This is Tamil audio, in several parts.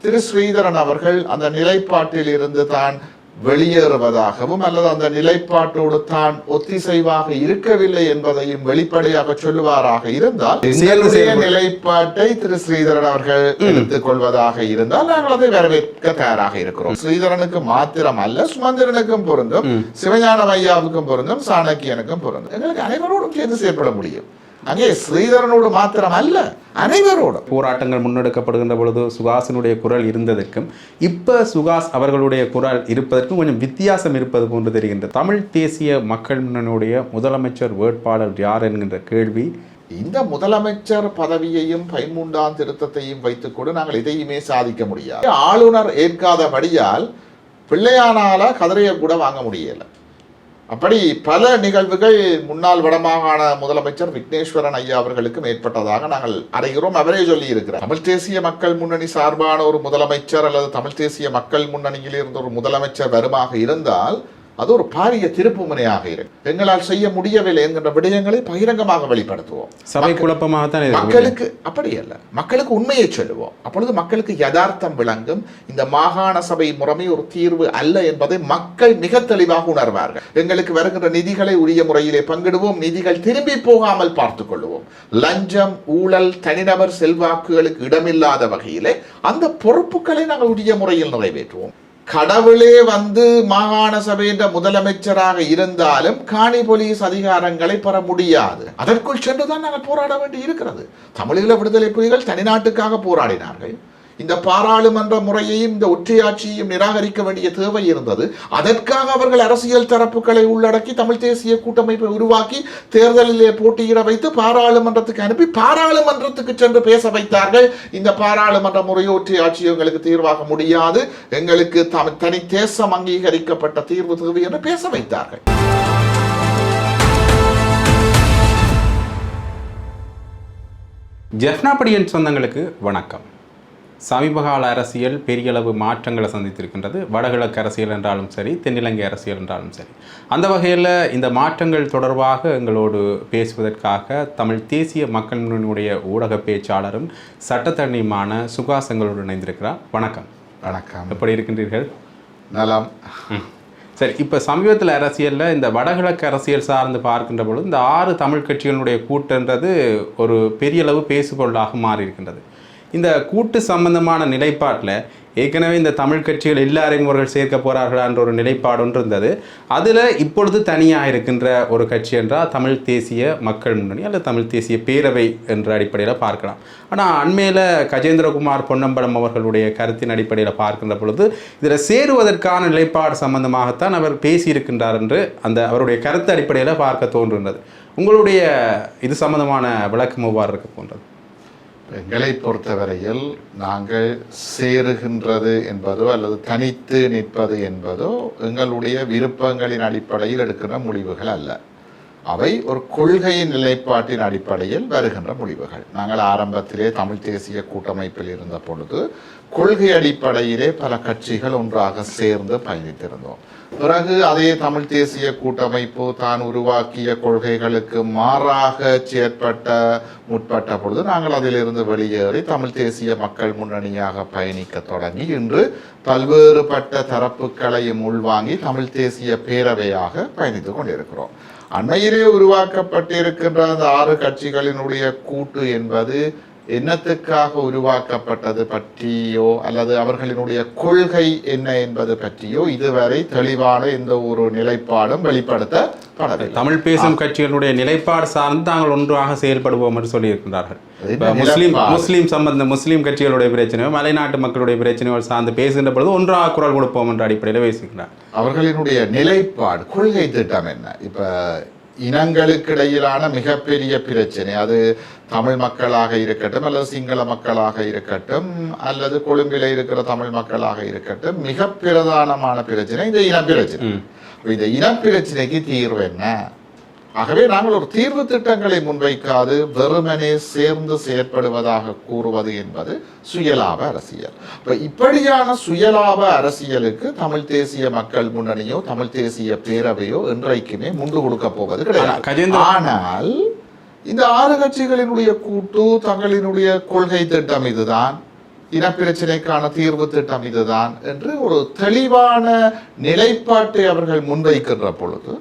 திரு ஸ்ரீதரன் அவர்கள் அந்த நிலைப்பாட்டில் இருந்து தான் வெளியேறுவதாகவும் அல்லது அந்த நிலைப்பாட்டோடு தான் ஒத்திசைவாக இருக்கவில்லை என்பதையும் வெளிப்படையாக சொல்லுவாராக இருந்தால் நிலைப்பாட்டை திரு ஸ்ரீதரன் அவர்கள் எடுத்துக் கொள்வதாக இருந்தால் நாங்கள் அதை வரவேற்க தயாராக இருக்கிறோம். ஸ்ரீதரனுக்கு மாத்திரம் அல்ல, சுமந்திரனுக்கும் பொருந்தும், சிவஞானம் ஐயாவுக்கும் பொருந்தும், சாணக்கியனுக்கும் பொருந்தும். எங்களுக்கு அனைவரோடும் சேர்ந்து செயற்பட முடியும். அங்கே ஸ்ரீதரனோடு மாத்திரம் அல்ல, அனைவரோடு போராட்டங்கள் முன்னெடுக்கப்படுகின்ற பொழுது சுகாசினுடைய குரல் இருந்ததற்கும் இப்ப சுகாஸ் அவர்களுடைய குரல் இருப்பதற்கும் கொஞ்சம் வித்தியாசம் இருப்பது போன்று தெரிகின்றது. தமிழ் தேசிய மக்கள் முன்னணியுடைய முதலமைச்சர் வேட்பாளர் யார் என்கின்ற கேள்வி, இந்த முதலமைச்சர் பதவியையும் 13ஆம் திருத்தத்தையும் வைத்துக் கொண்டு நாங்கள் எதையுமே சாதிக்க முடியாது. ஆளுநர் ஏற்காதபடியால் பிள்ளையானால கதிரையை கூட வாங்க முடியல. அப்படி பல நிகழ்வுகள் முன்னாள் வடமாகாண முதலமைச்சர் விக்னேஸ்வரன் ஐயா அவர்களுக்கும் ஏற்பட்டதாக நாங்கள் அறிகிறோம். அவரே சொல்லி இருக்கிறார், தமிழ் தேசிய மக்கள் முன்னணி சார்பான ஒரு முதலமைச்சர் அல்லது தமிழ் தேசிய மக்கள் முன்னணியில் இருந்த ஒரு முதலமைச்சர் வருமாக இருந்தால் அது ஒரு பாரிய திருப்பு முனையாக இருக்கு. எங்களால் செய்ய முடியவில்லை என்கின்ற விடயங்களை பகிரங்கமாக வெளிப்படுத்துவோம். சபை குழப்பமாகத்தான் மக்களுக்கு அப்படி அல்ல, மக்களுக்கு உண்மையை சொல்லுவோம். அப்பொழுது மக்களுக்கு யதார்த்தம் விளங்கும். இந்த மாகாண சபை முறைமை ஒரு தீர்வு அல்ல என்பதை மக்கள் மிக தெளிவாக உணர்வார்கள். எங்களுக்கு வருகின்ற நிதிகளை உரிய முறையிலே பங்கிடுவோம், நிதிகள் திரும்பி போகாமல் பார்த்துக் கொள்வோம். லஞ்சம், ஊழல், தனிநபர் செல்வாக்குகளுக்கு இடமில்லாத வகையிலே அந்த பொறுப்புகளை நாங்கள் உரிய முறையில் நிறைவேற்றுவோம். கடவுளே வந்து மாகாண சபையின் முதலமைச்சராக இருந்தாலும் காணி போலீஸ் அதிகாரங்களை பெற முடியாது. அதற்குள் சென்றுதான் நாங்கள் போராட வேண்டி இருக்கிறது. தமிழீழ விடுதலை புலிகள் தனிநாட்டுக்காக போராடினார்கள். இந்த பாராளுமன்ற முறையையும் இந்த ஒற்றையாட்சியையும் நிராகரிக்க வேண்டிய தேவை இருந்தது. அதற்காக அவர்கள் அரசியல் தரப்புகளை உள்ளடக்கி தமிழ் தேசிய கூட்டமைப்பை உருவாக்கி தேர்தலிலே போட்டியிட வைத்து பாராளுமன்றத்துக்கு அனுப்பி பாராளுமன்றத்துக்கு சென்று பேச வைத்தார்கள். இந்த பாராளுமன்ற முறையோ ஒற்றையாட்சியோ எங்களுக்கு தீர்வாக முடியாது, எங்களுக்கு தனி தேசம் அங்கீகரிக்கப்பட்ட தீர்வு தேவை என்று பேச வைத்தார்கள். ஜெஃப்னாபடியின் சொந்தங்களுக்கு வணக்கம். சமீபகால அரசியல் பெரிய அளவு மாற்றங்களை சந்தித்திருக்கின்றது. வடகிழக்கு அரசியல் என்றாலும் சரி, தென்னிலங்கை அரசியல் என்றாலும் சரி. அந்த வகையில் இந்த மாற்றங்கள் தொடர்பாக எங்களோடு பேசுவதற்காக தமிழ் தேசிய மக்கள் முன்னணியுடைய ஊடக பேச்சாளரும் சட்டத்தரணியுமான சுகாஸ் எங்களோடு இணைந்திருக்கிறார். வணக்கம். வணக்கம். எப்படி இருக்கின்றீர்கள்? நலம். சரி, இப்போ சமீபத்தில் அரசியலில் இந்த வடகிழக்கு அரசியல் சார்ந்து பார்க்கின்ற பொழுது இந்த 6 தமிழ் கட்சிகளுடைய கூட்டுன்றது ஒரு பெரிய அளவு பேசுபொருளாக மாறி இருக்கின்றது. இந்த கூட்டு சம்பந்தமான நிலைப்பாட்டில் ஏற்கனவே இந்த தமிழ் கட்சிகள் எல்லாரையும் அவர்கள் சேர்க்க போகிறார்களா என்ற ஒரு நிலைப்பாடு ஒன்று இருந்தது. அதில் இப்பொழுது தனியாக இருக்கின்ற ஒரு கட்சி என்றால் தமிழ் தேசிய மக்கள் முன்னணி அல்லது தமிழ் தேசிய பேரவை என்ற அடிப்படையில் பார்க்கலாம். ஆனால் அண்மையில் கஜேந்திரகுமார் பொன்னம்பலம் அவர்களுடைய கருத்தின் அடிப்படையில் பார்க்கின்ற பொழுது இதில் சேருவதற்கான நிலைப்பாடு சம்பந்தமாகத்தான் அவர் பேசியிருக்கின்றார் என்று அந்த அவருடைய கருத்து அடிப்படையில் பார்க்க தோன்றுகின்றது. உங்களுடைய இது சம்பந்தமான விளக்கம் எவ்வாறு இருக்க போன்றது? எங்களை பொறுத்தவரையில் நாங்கள் சேருகின்றது என்பதோ அல்லது தனித்து நிற்பது என்பதோ எங்களுடைய விருப்பங்களின் அடிப்படையில் எடுக்கின்ற முடிவுகள் அல்ல. அவை ஒரு கொள்கையின் நிலைப்பாட்டின் அடிப்படையில் வருகின்ற முடிவுகள். நாங்கள் ஆரம்பத்திலே தமிழ் தேசிய கூட்டமைப்பில் இருந்த பொழுது கொள்கை அடிப்படையிலே பல கட்சிகள் ஒன்றாக சேர்ந்து பயணித்திருந்தோம். பிறகு அதே தமிழ் தேசிய கூட்டமைப்பு தான் உருவாக்கிய கொள்கைகளுக்கு மாறாக முற்பட்ட பொழுது நாங்கள் அதிலிருந்து வெளியேறி தமிழ் தேசிய மக்கள் முன்னணியாக பயணிக்க தொடங்கி இன்று பல்வேறுபட்ட தரப்புகளையும் உள்வாங்கி தமிழ் தேசிய பேரவையாக பயணித்துக் கொண்டிருக்கிறோம். அண்மையிலே உருவாக்கப்பட்டிருக்கின்ற அந்த 6 கட்சிகளினுடைய கூட்டு என்பது என்னத்துக்காக உருவாக்கப்பட்டது பற்றியோ அல்லது அவர்களினுடைய கொள்கை என்ன என்பது பற்றியோ இதுவரை தெளிவான எந்த ஒரு நிலைப்பாடும் வெளிப்படுத்தப்படவில்லை. தமிழ் பேசும் கட்சிகளுடைய நிலைப்பாடு சார்ந்து தாங்கள் ஒன்றாக செயல்படுவோம் என்று சொல்லியிருக்கிறார்கள். முஸ்லீம் கட்சிகளுடைய பிரச்சனையோ மலைநாட்டு மக்களுடைய பிரச்சனையோ சார்ந்து பேசுகின்ற பொழுது ஒன்றாக குரல் கொடுப்போம் என்ற அடிப்படையில் பேசுகிறார். அவர்களினுடைய நிலைப்பாடு கொள்கை திட்டம் என்ன? இப்ப இனங்களுக்கு இடையிலான மிகப்பெரிய பிரச்சனை, அது தமிழ் மக்களாக இருக்கட்டும் அல்லது சிங்கள மக்களாக இருக்கட்டும் அல்லது கொழும்பில இருக்கிற தமிழ் மக்களாக இருக்கட்டும், மிக பிரதானமான பிரச்சனை இந்த இனப்பிரச்சனை. இந்த இனப்பிரச்சனைக்கு தீர்வு என்ன? ஆகவே நாங்கள் ஒரு தீர்வு திட்டங்களை முன்வைக்காது வெறுமனே சேர்ந்து செயற்படுவதாக கூறுவது என்பது சுயலாப அரசியல். இப்படியான சுயலாப அரசியலுக்கு தமிழ் தேசிய மக்கள் முன்னணியோ தமிழ் தேசிய பேரவையோ என்றைக்குமே முண்டு கொடுக்க போவது கிடையாது. ஆனால் இந்த 6 கட்சிகளினுடைய கூட்டு தங்களினுடைய கொள்கை திட்டம் இதுதான், இனப்பிரச்சனைக்கான தீர்வு திட்டம் இதுதான் என்று ஒரு தெளிவான நிலைப்பாட்டை அவர்கள் முன்வைக்கின்ற பொழுது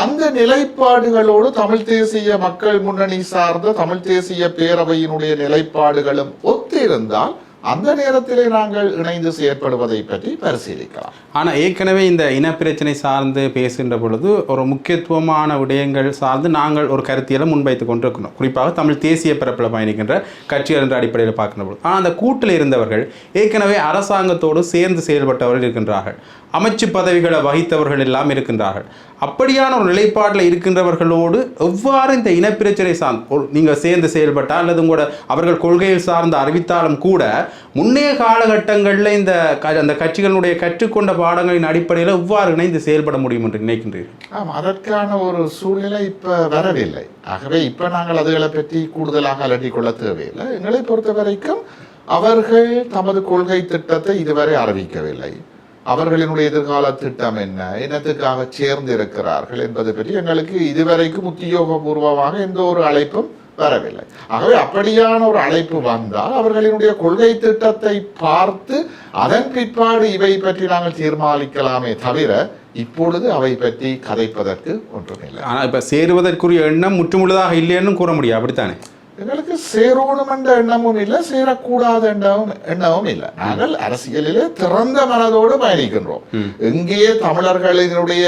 அந்த நிலைப்பாடுகளோடு தமிழ் தேசிய மக்கள் முன்னணி சார்ந்த தமிழ் தேசிய பேரவையினுடைய நிலைப்பாடுகளும் ஒத்திருந்தால் அந்த நேரத்திலே நாங்கள் இணைந்து செயற்படுவதை பற்றி பரிசீலிக்கலாம். ஆனால் ஏற்கனவே இந்த இனப்பிரச்சனை சார்ந்து பேசுகின்ற பொழுது ஒரு முக்கியத்துவமான விடயங்கள் சார்ந்து நாங்கள் ஒரு கருத்தியலை முன்வைத்து கொண்டிருக்கணும். குறிப்பாக தமிழ் தேசிய பரப்பில் பயணிக்கின்ற கட்சிகள் என்ற அடிப்படையில் பார்க்கின்ற பொழுது ஆனால் அந்த கூட்டில் இருந்தவர்கள் ஏற்கனவே அரசாங்கத்தோடு சேர்ந்து செயல்பட்டவர்கள் இருக்கின்றார்கள், அமைச்சு பதவிகளை வகித்தவர்கள் எல்லாம் இருக்கின்றார்கள். அப்படியான ஒரு நிலைப்பாட்டில் இருக்கின்றவர்களோடு எவ்வாறு இந்த இனப்பிரச்சனை சார்ந்து நீங்கள் சேர்ந்து செயல்பட்டால் அல்லது உங்களோட அவர்கள் கொள்கையில் சார்ந்து அறிவித்தாலும் கூட முன்னைய காலகட்டங்களில் அந்த கட்சிகளுடைய கற்றுக்கொண்ட பாடங்களின் அடிப்படையில் எவ்வாறு இணைந்து செயல்பட முடியும் என்று நினைக்கின்றீர்கள்? ஆமாம், அதற்கான ஒரு சூழ்நிலை இப்போ வரவில்லை. ஆகவே இப்போ நாங்கள் அதுகளை பற்றி கூடுதலாக அலட்டிக்கொள்ள தேவையில்லை. எங்களை பொறுத்த வரைக்கும் அவர்கள் தமது கொள்கை திட்டத்தை இதுவரை அறிவிக்கவில்லை. அவர்களினுடைய எதிர்கால திட்டம் என்ன, இனத்துக்காக சேர்ந்திருக்கிறார்கள் என்பது பற்றி எங்களுக்கு இதுவரைக்கும் உத்தியோகபூர்வமாக எந்த ஒரு அழைப்பும் வரவில்லை. ஆகவே அப்படியான ஒரு அழைப்பு வந்தால் அவர்களினுடைய கொள்கை திட்டத்தை பார்த்து அதன் பிற்பாடு இவை பற்றி நாங்கள் தீர்மானிக்கலாமே தவிர இப்பொழுது அவை பற்றி கதைப்பதற்கு ஒன்றுமில்லை. ஆனால் இப்போ சேருவதற்குரிய எண்ணம் முற்றுமுழுதாக இல்லைன்னு கூற முடியும், அப்படித்தானே? எங்களுக்கு சேரோணும் என்ற எண்ணமும் இல்லை, சேரக்கூடாத எண்ணமும் இல்லை. நாங்கள் அரசியலிலே திறந்த மனதோடு பயணிக்கின்றோம். எங்கே தமிழர்களினுடைய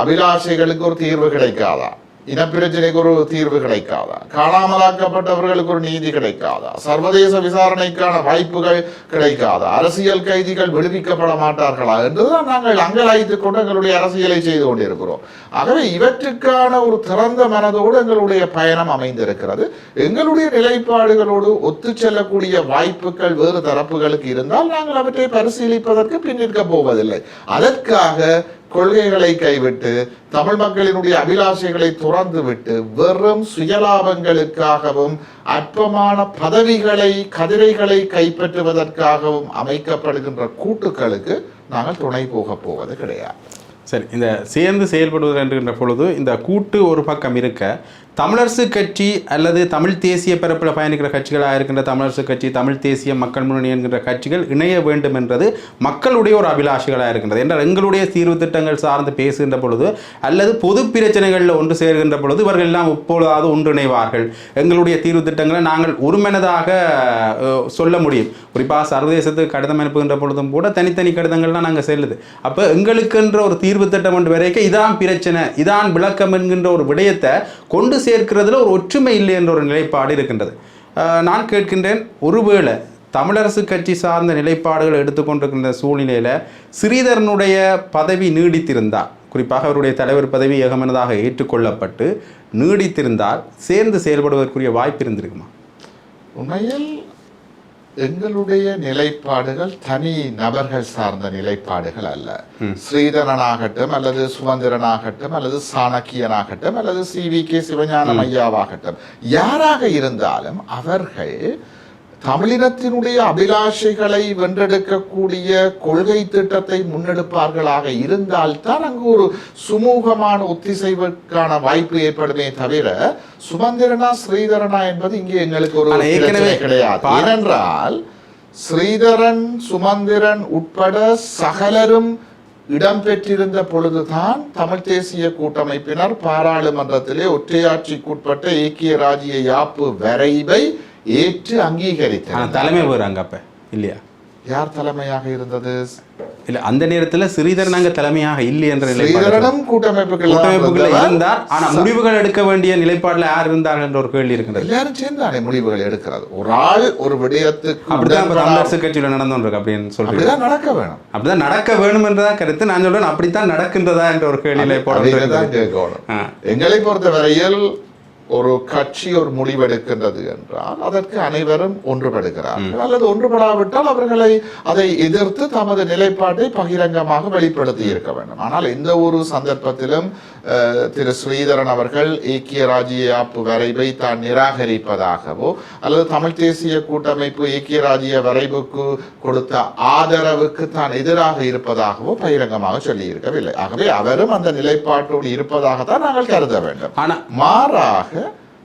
அபிலாஷைகளுக்கு ஒரு தீர்வு கிடைக்காதா, இனப்பிரச்சனைக்கு ஒரு தீர்வு கிடைக்காதா, காணாமலாக்கப்பட்டவர்களுக்கு ஒரு நீதி கிடைக்காதா, சர்வதேச விசாரணைக்கான வாய்ப்புகள் கிடைக்காதா, அரசியல் கைதிகள் விடுவிக்கப்பட மாட்டார்களா என்றுதான் நாங்கள் அங்கலாய்த்துக் கொண்டு எங்களுடைய அரசியலை செய்து கொண்டிருக்கிறோம். ஆகவே இவற்றுக்கான ஒரு திறந்த மனதோடு எங்களுடைய பயணம் அமைந்திருக்கிறது. எங்களுடைய நிலைப்பாடுகளோடு ஒத்து செல்லக்கூடிய வாய்ப்புகள் வேறு தரப்புகளுக்கு இருந்தால் நாங்கள் அவற்றை பரிசீலிப்பதற்கு பின்னிற்க போவதில்லை. அதற்காக கொள்கைகளை கைவிட்டு தமிழ் மக்களினுடைய அபிலாஷைகளை துறந்து விட்டு வெறும் சுயலாபங்களுக்காகவும் அற்பமான பதவிகளை கதிரைகளை கைப்பற்றுவதற்காகவும் அமைக்கப்படுகின்ற கூட்டுக்களுக்கு நாங்கள் துணை போவது கிடையாது. சரி, இந்த சேர்ந்து செயல்படுவது என்கின்ற பொழுது இந்த கூட்டு ஒரு பக்கம் இருக்க தமிழரசு கட்சி அல்லது தமிழ் தேசிய பரப்பில் பயணிக்கிற கட்சிகளாக இருக்கின்ற தமிழரசு கட்சி, தமிழ் தேசிய மக்கள் முன்னணி என்கின்ற கட்சிகள் இணைய வேண்டும் என்றது மக்களுடைய ஒரு அபிலாஷைகளாக இருக்கின்றது. என்றால் எங்களுடைய தீர்வு திட்டங்கள் சார்ந்து பேசுகின்ற பொழுது அல்லது பொது பிரச்சனைகளில் ஒன்று சேர்கின்ற பொழுது இவர்கள் எல்லாம் எப்பொழுதாவது ஒன்றிணைவார்கள். எங்களுடைய தீர்வு திட்டங்களை நாங்கள் ஒருமனதாக சொல்ல முடியும். குறிப்பாக சர்வதேசத்துக்கு கடிதம் அனுப்புகின்ற பொழுதும் கூட தனித்தனி கடிதங்கள்லாம் நாங்கள் செல்லுது. அப்போ எங்களுக்கென்ற ஒரு தீர்வு திட்டம் ஒன்று வரைக்கும் இதான் பிரச்சனை, இதான் விளக்கம் என்கின்ற ஒரு விடயத்தை கொண்டு சேர்க்கிறதுல ஒரு ஒற்றுமை இல்லை என்ற ஒரு நிலைப்பாடு இருக்கின்றது. நான் கேட்கின்றேன், ஒருவேளை தமிழரசு கட்சி சார்ந்த நிலைப்பாடுகள் எடுத்துக்கொண்டிருக்கின்ற சூழ்நிலையில் ஸ்ரீதரனுடைய பதவி நீடித்திருந்தால், குறிப்பாக அவருடைய தலைவர் பதவி ஏகமனதாக ஏற்றுக்கொள்ளப்பட்டு நீடித்திருந்தால் சேர்ந்து செயல்படுவதற்குரிய வாய்ப்பு இருந்திருக்குமா? உண்மையில் எங்களுடைய நிலைப்பாடுகள் தனி நபர்கள் சார்ந்த நிலைப்பாடுகள் அல்ல. ஸ்ரீதரனாகட்டும் அல்லது சுமந்திரனாகட்டும் அல்லது சாணக்கியனாகட்டும் அல்லது CVK சிவஞானம் ஐயாவாகட்டும் யாராக இருந்தாலும் அவர்கள் தமிழினத்தினுடைய அபிலாஷைகளை வென்றெடுக்கக்கூடிய கொள்கை திட்டத்தை முன்னெடுப்பார்களாக இருந்தால்தான் அங்கு ஒரு சுமூகமான ஒத்திசைவுக்கான வாய்ப்பு ஏற்படுமே தவிர சுமந்திரனா ஸ்ரீதரனா என்பது இங்கே எங்களுக்கு ஒரு கிடையாது. ஏனென்றால் ஸ்ரீதரன் சுமந்திரன் உட்பட சகலரும் இடம்பெற்றிருந்த பொழுதுதான் தமிழ் தேசிய கூட்டமைப்பினர் பாராளுமன்றத்திலே ஒற்றையாட்சிக்குட்பட்ட ஏக்கிய ராஜ்ய யாப்பு வரைவை ஏற்று அங்கீகரித்தார். தலைமை போறாங்க அப்ப இல்லையா? யார் தலைமையாக இருந்தது? இல்ல, அந்த நேரத்தில் ஸ்ரீதரன் அங்க தலைமையாக இல்லை என்ற ஸ்ரீதரனும் கூட்டமைப்புகள் இருந்தார். ஆனா முடிவுகள் எடுக்க வேண்டிய நிலைப்பாடுல யார் இருந்தார்கள் என்ற ஒரு கேள்வி இருக்கிறது. எல்லாரும் சேர்ந்தானே முடிவுகள் எடுக்கிறது. ஒரு ஆள் ஒரு விடயத்துக்கு அப்படிதான் தமிழரசு கட்சியில நடந்தோம் அப்படின்னு சொல்றேன். அப்படிதான் நடக்க வேணும், அப்படிதான் நடக்க வேணும் என்றதான் கருத்து. நான் சொல்றேன், அப்படித்தான் நடக்கின்றதா என்ற ஒரு கேள்வியில போட. எங்களை பொறுத்தவரையில் ஒரு கட்சி ஒரு முடிவெடுக்கின்றது என்றால் அதற்கு அனைவரும் ஒன்றுபடுகிறார்கள். அல்லது ஒன்றுபடாவிட்டால் அவர்களை அதை எதிர்த்து தமது நிலைப்பாட்டை பகிரங்கமாக வெளிப்படுத்தி இருக்க வேண்டும். ஆனால் எந்த ஒரு சந்தர்ப்பத்திலும் திரு ஸ்ரீதரன் அவர்கள் ஏக்கிய ராஜ்ய யாப்பு வரைவை தான் நிராகரிப்பதாகவோ அல்லது தமிழ் தேசிய கூட்டமைப்பு ஏக்கிய ராஜ்ய வரைவுக்கு கொடுத்த ஆதரவுக்கு தான் எதிராக இருப்பதாகவோ பகிரங்கமாக சொல்லி இருக்கவில்லை. ஆகவே அவரும் அந்த நிலைப்பாட்டோடு இருப்பதாகத்தான் நாங்கள் கருத வேண்டும். மாறாக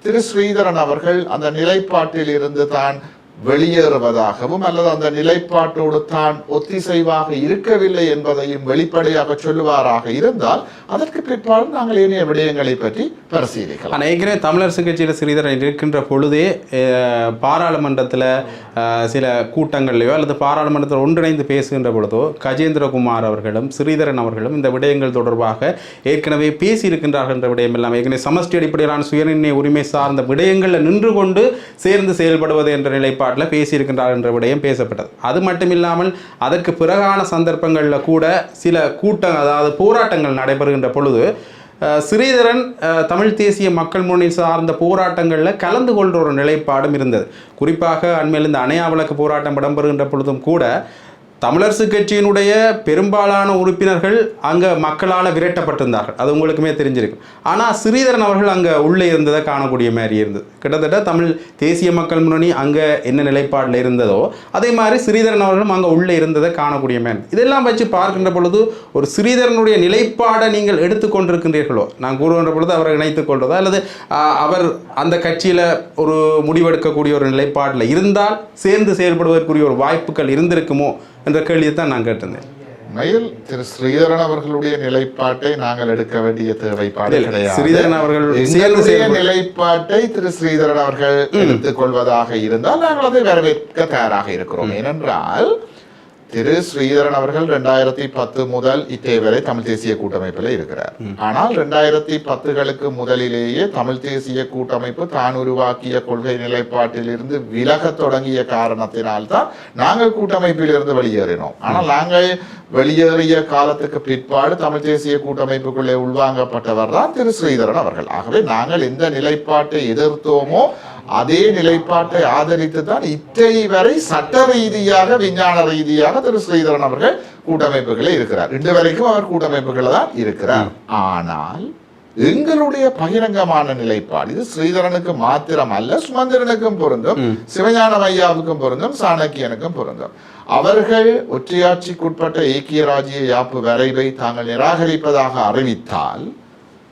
திரு ஸ்ரீதரன் அவர்கள் அந்த நிலைப்பாட்டில் இருந்து தான் வெளியேறுவதாகவும் அல்லது அந்த நிலைப்பாட்டோடு தான் ஒத்திசைவாக இருக்கவில்லை என்பதையும் வெளிப்படையாக சொல்லுவாராக இருந்தால் அதற்கு பிற்பாடு நாங்கள் ஏனைய விடயங்களை பற்றி பரிசீலிக்கலாம். ஆனால் ஏற்கனவே தமிழரசு கட்சியில் ஸ்ரீதரன் இருக்கின்ற பொழுதே பாராளுமன்றத்தில் சில கூட்டங்கள்லையோ அல்லது பாராளுமன்றத்தில் ஒன்றிணைந்து பேசுகின்ற பொழுதோ கஜேந்திரகுமார் அவர்களும் ஸ்ரீதரன் அவர்களும் இந்த விடயங்கள் தொடர்பாக ஏற்கனவே பேசியிருக்கின்றார்கள் என்ற விடயம் எல்லாம் ஏற்கனவே சமஷ்டி அடிப்படையிலான சுயநிர்ணய உரிமை சார்ந்த விடயங்களில் நின்று கொண்டு சேர்ந்து செயல்படுவது என்ற நிலைப்பாட்டில் பேசியிருக்கின்றார் என்ற விடயம் பேசப்பட்டது. அது மட்டும் இல்லாமல் அதற்கு பிறகான சந்தர்ப்பங்களில் கூட சில அதாவது போராட்டங்கள் நடைபெறுகின்ற பொழுது ஸ்ரீதரன் தமிழ் தேசிய மக்கள் முன்னணி சார்ந்த போராட்டங்களில் கலந்து கொள்கிற ஒரு நிலைப்பாடும் இருந்தது. குறிப்பாக அண்மையில் இந்த அணையா விளக்கு போராட்டம் இடம்பெறுகின்ற பொழுதும் கூட தமிழரசு கட்சியினுடைய பெரும்பாலான உறுப்பினர்கள் அங்கே மக்களால் விரட்டப்பட்டிருந்தார்கள். அது உங்களுக்குமே தெரிஞ்சிருக்கும். ஆனால் ஸ்ரீதரன் அவர்கள் அங்கே உள்ளே இருந்ததை காணக்கூடிய மாதிரி இருந்தது. கிட்டத்தட்ட தமிழ் தேசிய மக்கள் முன்னணி அங்கே என்ன நிலைப்பாடில் இருந்ததோ அதே மாதிரி ஸ்ரீதரன் அவர்களும் அங்கே உள்ளே இருந்ததை காணக்கூடிய மாதிரி. இதெல்லாம் வச்சு பார்க்கின்ற பொழுது ஒரு ஸ்ரீதரனுடைய நிலைப்பாடை நீங்கள் எடுத்துக்கொண்டிருக்கின்றீர்களோ, நான் கூறுகின்ற பொழுது அவரை இணைத்துக் கொள்வதோ அல்லது அவர் அந்த கட்சியில் ஒரு முடிவெடுக்கக்கூடிய ஒரு நிலைப்பாடில் இருந்தால் சேர்ந்து செயல்படுவதற்குரிய ஒரு வாய்ப்புகள் இருந்திருக்குமோ என்ற கேள்வியை தான் நான் கேட்டிருந்தேன். உண்மையில் திரு ஸ்ரீதரன் அவர்களுடைய நிலைப்பாட்டை நாங்கள் எடுக்க வேண்டிய தேவைப்பாடு கிடையாது. ஸ்ரீதரன் அவர்கள் நிலைப்பாட்டை திரு ஸ்ரீதரன் அவர்கள் எடுத்துக் கொள்வதாக இருந்தால் நாங்கள் அதை வரவேற்க தயாராக இருக்கிறோம். ஏனென்றால் திரு ஸ்ரீதரன் அவர்கள் 2010 முதல் இத்தேவரை தமிழ் தேசிய கூட்டமைப்பில் இருக்கிறார். ஆனால் 2010களுக்கு முதலிலேயே தமிழ் தேசிய கூட்டமைப்பு தான் உருவாக்கிய கொள்கை நிலைப்பாட்டில் இருந்து விலக தொடங்கிய காரணத்தினால்தான் நாங்கள் கூட்டமைப்பில் இருந்து வெளியேறினோம். ஆனால் நாங்கள் வெளியேறிய காலத்துக்கு பிற்பாடு தமிழ் தேசிய கூட்டமைப்புக்குள்ளே உள்வாங்கப்பட்டவர் தான் திரு ஸ்ரீதரன் அவர்கள். ஆகவே நாங்கள் எந்த நிலைப்பாட்டை எதிர்த்தோமோ அதே நிலைப்பாட்டை ஆதரித்து தான் இத்தை வரை சட்ட ரீதியாக விஞ்ஞான ரீதியாக திரு ஸ்ரீதரன் அவர்கள் கூட்டமைப்புகளே இருக்கிறார். இன்று வரைக்கும் அவர் கூட்டமைப்புகள் தான் இருக்கிறார். ஆனால் எங்களுடைய பகிரங்கமான நிலைப்பாடு இது ஸ்ரீதரனுக்கு மாத்திரம் அல்ல, சுமந்திரனுக்கும் பொருந்தும், சிவஞானம் ஐயாவுக்கும் பொருந்தும், சாணக்கியனுக்கும் பொருந்தும். அவர்கள் ஒற்றையாட்சிக்குட்பட்ட ஏக்கிய ராஜ்ய யாப்பு வரைவை தாங்கள் நிராகரிப்பதாக அறிவித்தால்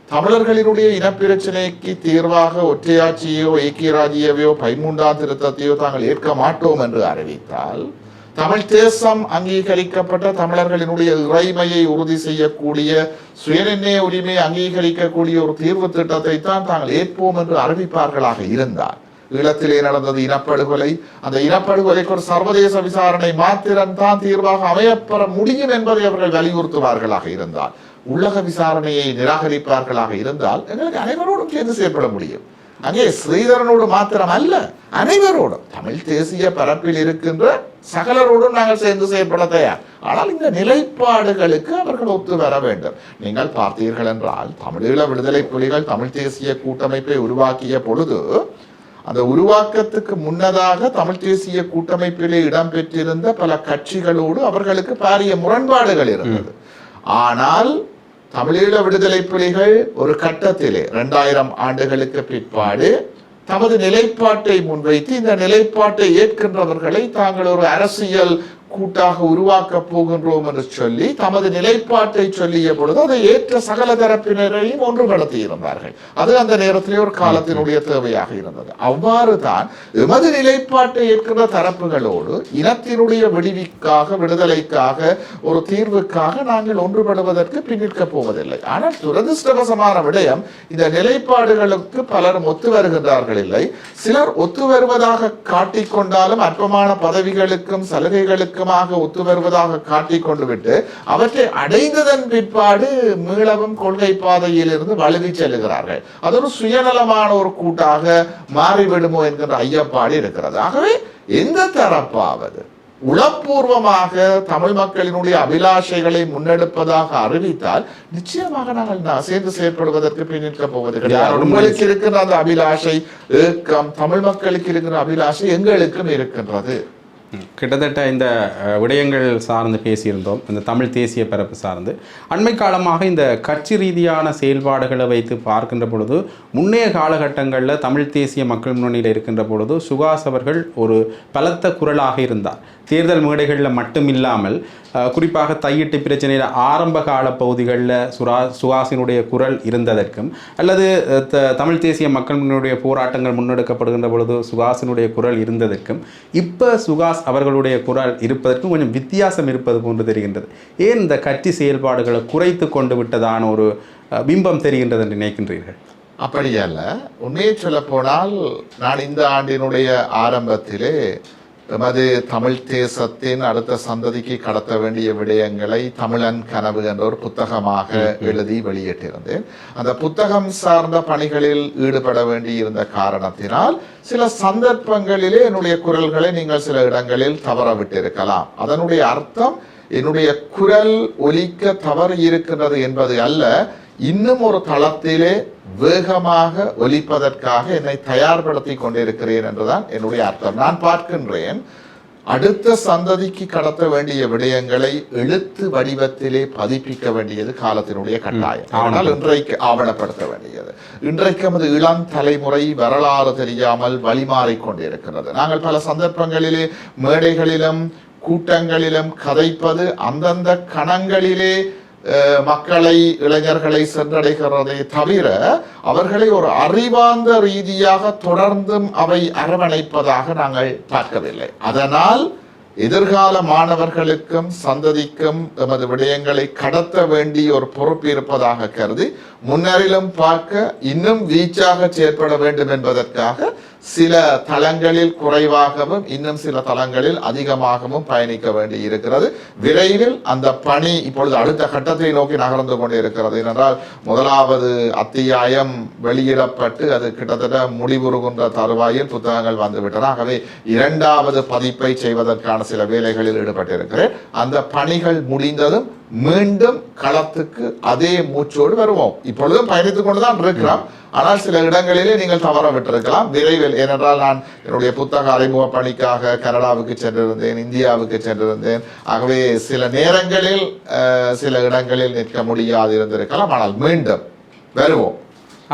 தமிழர்களினுடைய இனப்பிரச்சனைக்கு தீர்வாக ஒற்றையாட்சியோ ஏக்கிய ராஜ்யவையோ 13ஆம் திருத்தத்தையோ தாங்கள் ஏற்க மாட்டோம் என்று அறிவித்தால் தமிழ் தேசம் அங்கீகரிக்கப்பட்ட தமிழர்களினுடைய இறைமையை உறுதி செய்யக்கூடிய சுயநிர்ணய உரிமையை அங்கீகரிக்கக்கூடிய ஒரு தீர்வு திட்டத்தை தான் தாங்கள் ஏற்போம் என்று அறிவிப்பார்களாக இருந்தால் ஈழத்திலே நடந்தது இனப்படுகொலை, அந்த இனப்படுகொலைக்கு ஒரு சர்வதேச விசாரணை மாத்திரம்தான் தீர்வாக அமையப்பெற முடியும் என்பதை அவர்கள் வலியுறுத்துவார்களாக இருந்தால், உலக விசாரணையை நிராகரிப்பார்களாக இருந்தால் எங்களுக்கு அனைவரோடும் சேர்ந்து செயற்பட முடியும். அங்கே ஸ்ரீதரனோடு மாத்திரம் அல்ல, அனைவரோடும் தமிழ் தேசிய பரப்பில் இருக்கின்ற சகலரோடும் நாங்கள் சேர்ந்து செயற்பட தயார். ஆனால் இந்த நிலைப்பாடுகளுக்கு அவர்கள் ஒத்து வர வேண்டும். நீங்கள் பார்த்தீர்கள் என்றால் தமிழீழ விடுதலை புலிகள் தமிழ் தேசிய கூட்டமைப்பை உருவாக்கிய பொழுது அந்த உருவாக்கத்துக்கு முன்னதாக தமிழ் தேசிய கூட்டமைப்பிலே இடம்பெற்றிருந்த பல கட்சிகளோடு அவர்களுக்கு பாரிய முரண்பாடுகள் இருந்தது. ஆனால் தமிழீழ விடுதலை புலிகள் ஒரு கட்டத்திலே 2000 ஆண்டுகளுக்கு பிற்பாடு தமது நிலைப்பாட்டை முன்வைத்து இந்த நிலைப்பாட்டை ஏற்கின்றவர்களை தாங்கள் ஒரு அரசியல் கூட்டாக உருவாக்க போகின்றோம் என்று சொல்லி தமது நிலைப்பாட்டை சொல்லிய பொழுது அதை ஏற்ற சகல தரப்பினரையும் ஒன்றுபடுத்தி இருந்தார்கள். அது அந்த நேரத்திலே ஒரு காலத்தினுடைய தேவையாக இருந்தது. அவ்வாறு தான் எமது நிலைப்பாட்டை ஏற்கிற தரப்புகளோடு இனத்தினுடைய விடுதலைக்காக ஒரு தீர்வுக்காக நாங்கள் ஒன்றுபடுவதற்கு பின்னிற்க போவதில்லை. ஆனால் துரதிருஷ்டவசமான விடயம், இந்த நிலைப்பாடுகளுக்கு பலரும் ஒத்து வருகின்றார்கள் இல்லை. சிலர் ஒத்து வருவதாக காட்டிக்கொண்டாலும் அற்பமான பதவிகளுக்கும் சலுகைகளுக்கும் ஒத்து வருவதாக காட்டிக் கொண்டு விட்டு அவற்றை அடைந்ததன் பிற்பாடு மீளவும் கொள்கை பாதையில் இருந்து வழுவி செல்லுகிறார்கள். அது ஒரு சுயநலமான ஒரு கூட்டாக மாறிவிடுமோ என்கிற ஐயப்பாடு இருக்கிறது. ஆகவே எந்த தரப்பாவது உளப்பூர்வமாக தமிழ் மக்களினுடைய அபிலாஷைகளை முன்னெடுப்பதாக அறிவித்தால் நிச்சயமாக நாங்கள் சேர்ந்து செயற்படுவதற்கு பின்னிற்க போவது கிடையாது. உங்களுக்கு இருக்கிற அந்த அபிலாஷை ஏக்கம், தமிழ் மக்களுக்கு இருக்கிற அபிலாஷை எங்களுக்கும் இருக்கின்றது. கிட்டத்தட்ட இந்த விடயங்கள் சார்ந்து பேசியிருந்தோம், இந்த தமிழ் தேசிய பரப்பு சார்ந்து. அண்மை காலமாக இந்த கட்சி ரீதியான செயல்பாடுகளை வைத்து பார்க்கின்ற பொழுது முன்னைய காலகட்டங்களில் தமிழ் தேசிய மக்கள் முன்னணியில் இருக்கின்ற பொழுது சுகாஸ் அவர்கள் ஒரு பலத்த குரலாக இருந்தார். தேர்தல் மேடைகளில் மட்டும் இல்லாமல் குறிப்பாக தையிட்டு பிரச்சனையில் ஆரம்ப கால பகுதிகளில் சுகாசினுடைய குரல் இருந்ததற்கும் அல்லது தமிழ் தேசிய மக்கள் முன்னுடைய போராட்டங்கள் முன்னெடுக்கப்படுகின்ற பொழுது சுகாசினுடைய குரல் இருந்ததற்கும் இப்போ சுகாஸ் அவர்களுடைய குரல் இருப்பதற்கும் கொஞ்சம் வித்தியாசம் இருப்பது போன்று தெரிகின்றது. ஏன் இந்த கட்சி செயல்பாடுகளை குறைத்து கொண்டு விட்டதான ஒரு பிம்பம் தெரிகின்றது என்று நினைக்கின்றீர்கள்? அப்படியல்ல, உண்மையை சொல்ல போனால் நான் இந்த ஆண்டினுடைய ஆரம்பத்திலே எமது தமிழ் தேசத்தின் அடுத்த சந்ததிக்கு கடத்த வேண்டிய விடயங்களை தமிழன் கனவு என்ற ஒரு புத்தகமாக எழுதி வெளியிட்டிருந்தேன். அந்த புத்தகம் சார்ந்த பணிகளில் ஈடுபட வேண்டி இருந்த காரணத்தினால் சில சந்தர்ப்பங்களிலே என்னுடைய குரல்களை நீங்கள் சில இடங்களில் தவற விட்டிருக்கலாம். அதனுடைய அர்த்தம் என்னுடைய குரல் ஒலிக்க தவறு இருக்கின்றது என்பது அல்ல, இன்னும் ஒரு தளத்திலே வேகமாக ஒலிப்பதற்காக என்னை தயார்படுத்தி கொண்டிருக்கிறேன் என்றுதான் என்னுடைய அர்த்தம். நான் பார்க்கின்றேன், அடுத்த சந்ததிக்கு கடத்த வேண்டிய விடயங்களை எழுத்து வடிவத்திலே பதிப்பிக்க வேண்டியது காலத்தினுடைய கட்டாயம். ஆனால் இன்றைக்கு ஆவணப்படுத்த வேண்டியது. இன்றைக்கு நமது இளம் தலைமுறை வரலாறு தெரியாமல் வழிமாறிக் கொண்டிருக்கிறது. நாங்கள் பல சந்தர்ப்பங்களிலே மேடைகளிலும் கூட்டங்களிலும் கதைப்பது அந்தந்த கணங்களிலே மக்களை இளைஞர்களை சென்றடைகிறதை தவிர அவர்களை ஒரு அறிவார்ந்த ரீதியாக தொடர்ந்தும் அவை அரவணைப்பதாக நாங்கள் பார்க்கவில்லை. அதனால் எதிர்கால மாணவர்களுக்கும் சந்ததிக்கும் எமது விடயங்களை கடத்த வேண்டிய ஒரு பொறுப்பு இருப்பதாக கருதி முன்னரிலும் பார்க்க இன்னும் வீச்சாக செயற்பட வேண்டும் என்பதற்காக சில தளங்களில் குறைவாகவும் இன்னும் சில தளங்களில் அதிகமாகவும் பயணிக்க வேண்டி இருக்கிறது. விரைவில் அந்த பணி இப்பொழுது அடுத்த கட்டத்தை நோக்கி நகர்ந்து கொண்டு இருக்கிறது. ஏனென்றால் முதலாவது அத்தியாயம் வெளியிடப்பட்டு அது கிட்டத்தட்ட முடிவுறுகின்ற தருவாயில் புத்தகங்கள் வந்துவிட்டன. ஆகவே இரண்டாவது பதிப்பை செய்வதற்கான சில வேலைகளில் ஈடுபட்டிருக்கிறேன். அந்த பணிகள் முடிந்ததும் மீண்டும் களத்துக்கு அதே மூச்சோடு வருவோம். இப்பொழுதும் பயணித்துக் கொண்டுதான் இருக்கிறோம். ஆனால் சில இடங்களிலே நீங்கள் தவற விட்டிருக்கலாம். விரைவில், ஏனென்றால் நான் என்னுடைய புத்தக அறிமுக பணிக்காக கனடாவுக்கு சென்றிருந்தேன், இந்தியாவுக்கு சென்றிருந்தேன். ஆகவே சில நேரங்களில் சில இடங்களில் நிற்க முடியாது இருந்திருக்கலாம். ஆனால் மீண்டும் வருவோம்.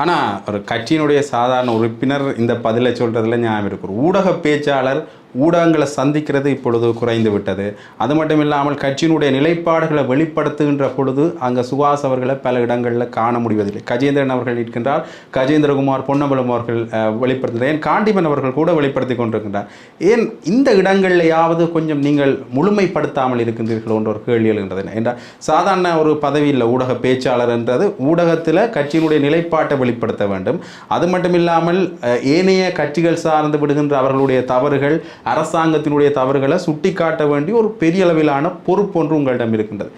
ஆனால் ஒரு கட்சியினுடைய சாதாரண உறுப்பினர் இந்த பதிலை சொல்றதுல ஞாபகம் இருக்கும். ஊடக பேச்சாளர் ஊடகங்களை சந்திக்கிறது இப்பொழுது குறைந்து விட்டது. அது மட்டும் இல்லாமல் கட்சியினுடைய நிலைப்பாடுகளை வெளிப்படுத்துகின்ற பொழுது அங்கே சுகாஸ் அவர்களை பல இடங்களில் காண முடிவதில்லை. கஜேந்திரன் அவர்கள் இருக்கின்றார், கஜேந்திரகுமார் பொன்னம்பலம் அவர்கள் வெளிப்படுத்துகிறார், ஏன் காண்டிமன் அவர்கள் கூட வெளிப்படுத்தி கொண்டிருக்கின்றார். ஏன் இந்த இடங்கள்லையாவது கொஞ்சம் நீங்கள் முழுமைப்படுத்தாமல் இருக்கின்றீர்கள் என்ற ஒரு கேள்வி எழுகின்றது. என்றால் சாதாரண ஒரு பதவி இல்லை ஊடக பேச்சாளர் என்றது. ஊடகத்தில் கட்சியினுடைய நிலைப்பாட்டை வெளிப்படுத்த வேண்டும். அது மட்டும் இல்லாமல் ஏனைய கட்சிகள் சார்ந்து விடுகின்ற அவர்களுடைய தவறுகள், அரசாங்கத்தினுடைய தவறுகளை சுட்டிக்காட்ட வேண்டிய ஒரு பெரிய அளவிலான பொறுப்பு ஒன்று உங்களிடம் இருக்கின்றது.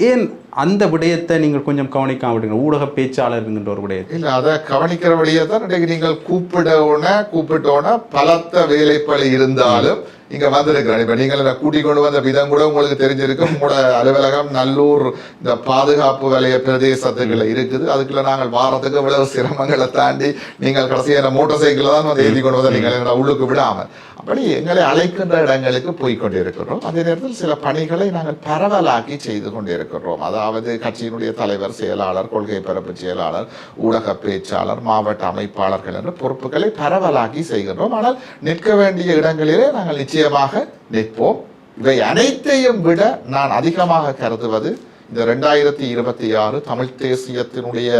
ஏன் அந்த விடயத்தை நீங்கள் கொஞ்சம் கவனிக்காம விடுங்க? ஊடக பேச்சாளர் என்கின்ற ஒரு விடயத்தை இல்லை, அதை கவனிக்கிற வழியை தான் இன்றைக்கு நீங்கள் கூப்பிட்டோன்னா பலத்த வேலைப்பளி இருந்தாலும் இங்க வந்திருக்கிறேன். இப்ப நீங்கள் கூட்டிக் கொண்டு வந்த விதம் கூட உங்களுக்கு தெரிஞ்சிருக்கும். உங்களோட அலுவலகம் நல்லூர் இந்த பாதுகாப்பு வலய பிரதேசத்துக்குள்ள இருக்குது. அதுக்குள்ள நாங்கள் வாரத்துக்கு இவ்வளவு சிரமங்களை தாண்டி நீங்கள் கடைசியான மோட்டார் சைக்கிள் தான் வந்து எழுதி கொண்டு வந்த நீங்கள் உள்ளுக்கு விடாமல் அப்படி எங்களை அழைக்கின்ற இடங்களுக்கு போய் கொண்டிருக்கிறோம். அதே நேரத்தில் சில பணிகளை நாங்கள் பரவலாக்கி செய்து கொண்டிருக்கிறோம். அதாவது கட்சியினுடைய தலைவர், செயலாளர், கொள்கை பரப்பு செயலாளர், ஊடக பேச்சாளர், மாவட்ட அமைப்பாளர்கள் என்ற பொறுப்புகளை பரவலாக்கி செய்கின்றோம். ஆனால் நிற்க வேண்டிய இடங்களிலே நாங்கள் நிச்சயமாக நிற்போம். இவை அனைத்தையும் விட நான் அதிகமாக கருதுவது இந்த 2026 தமிழ் தேசியத்தினுடைய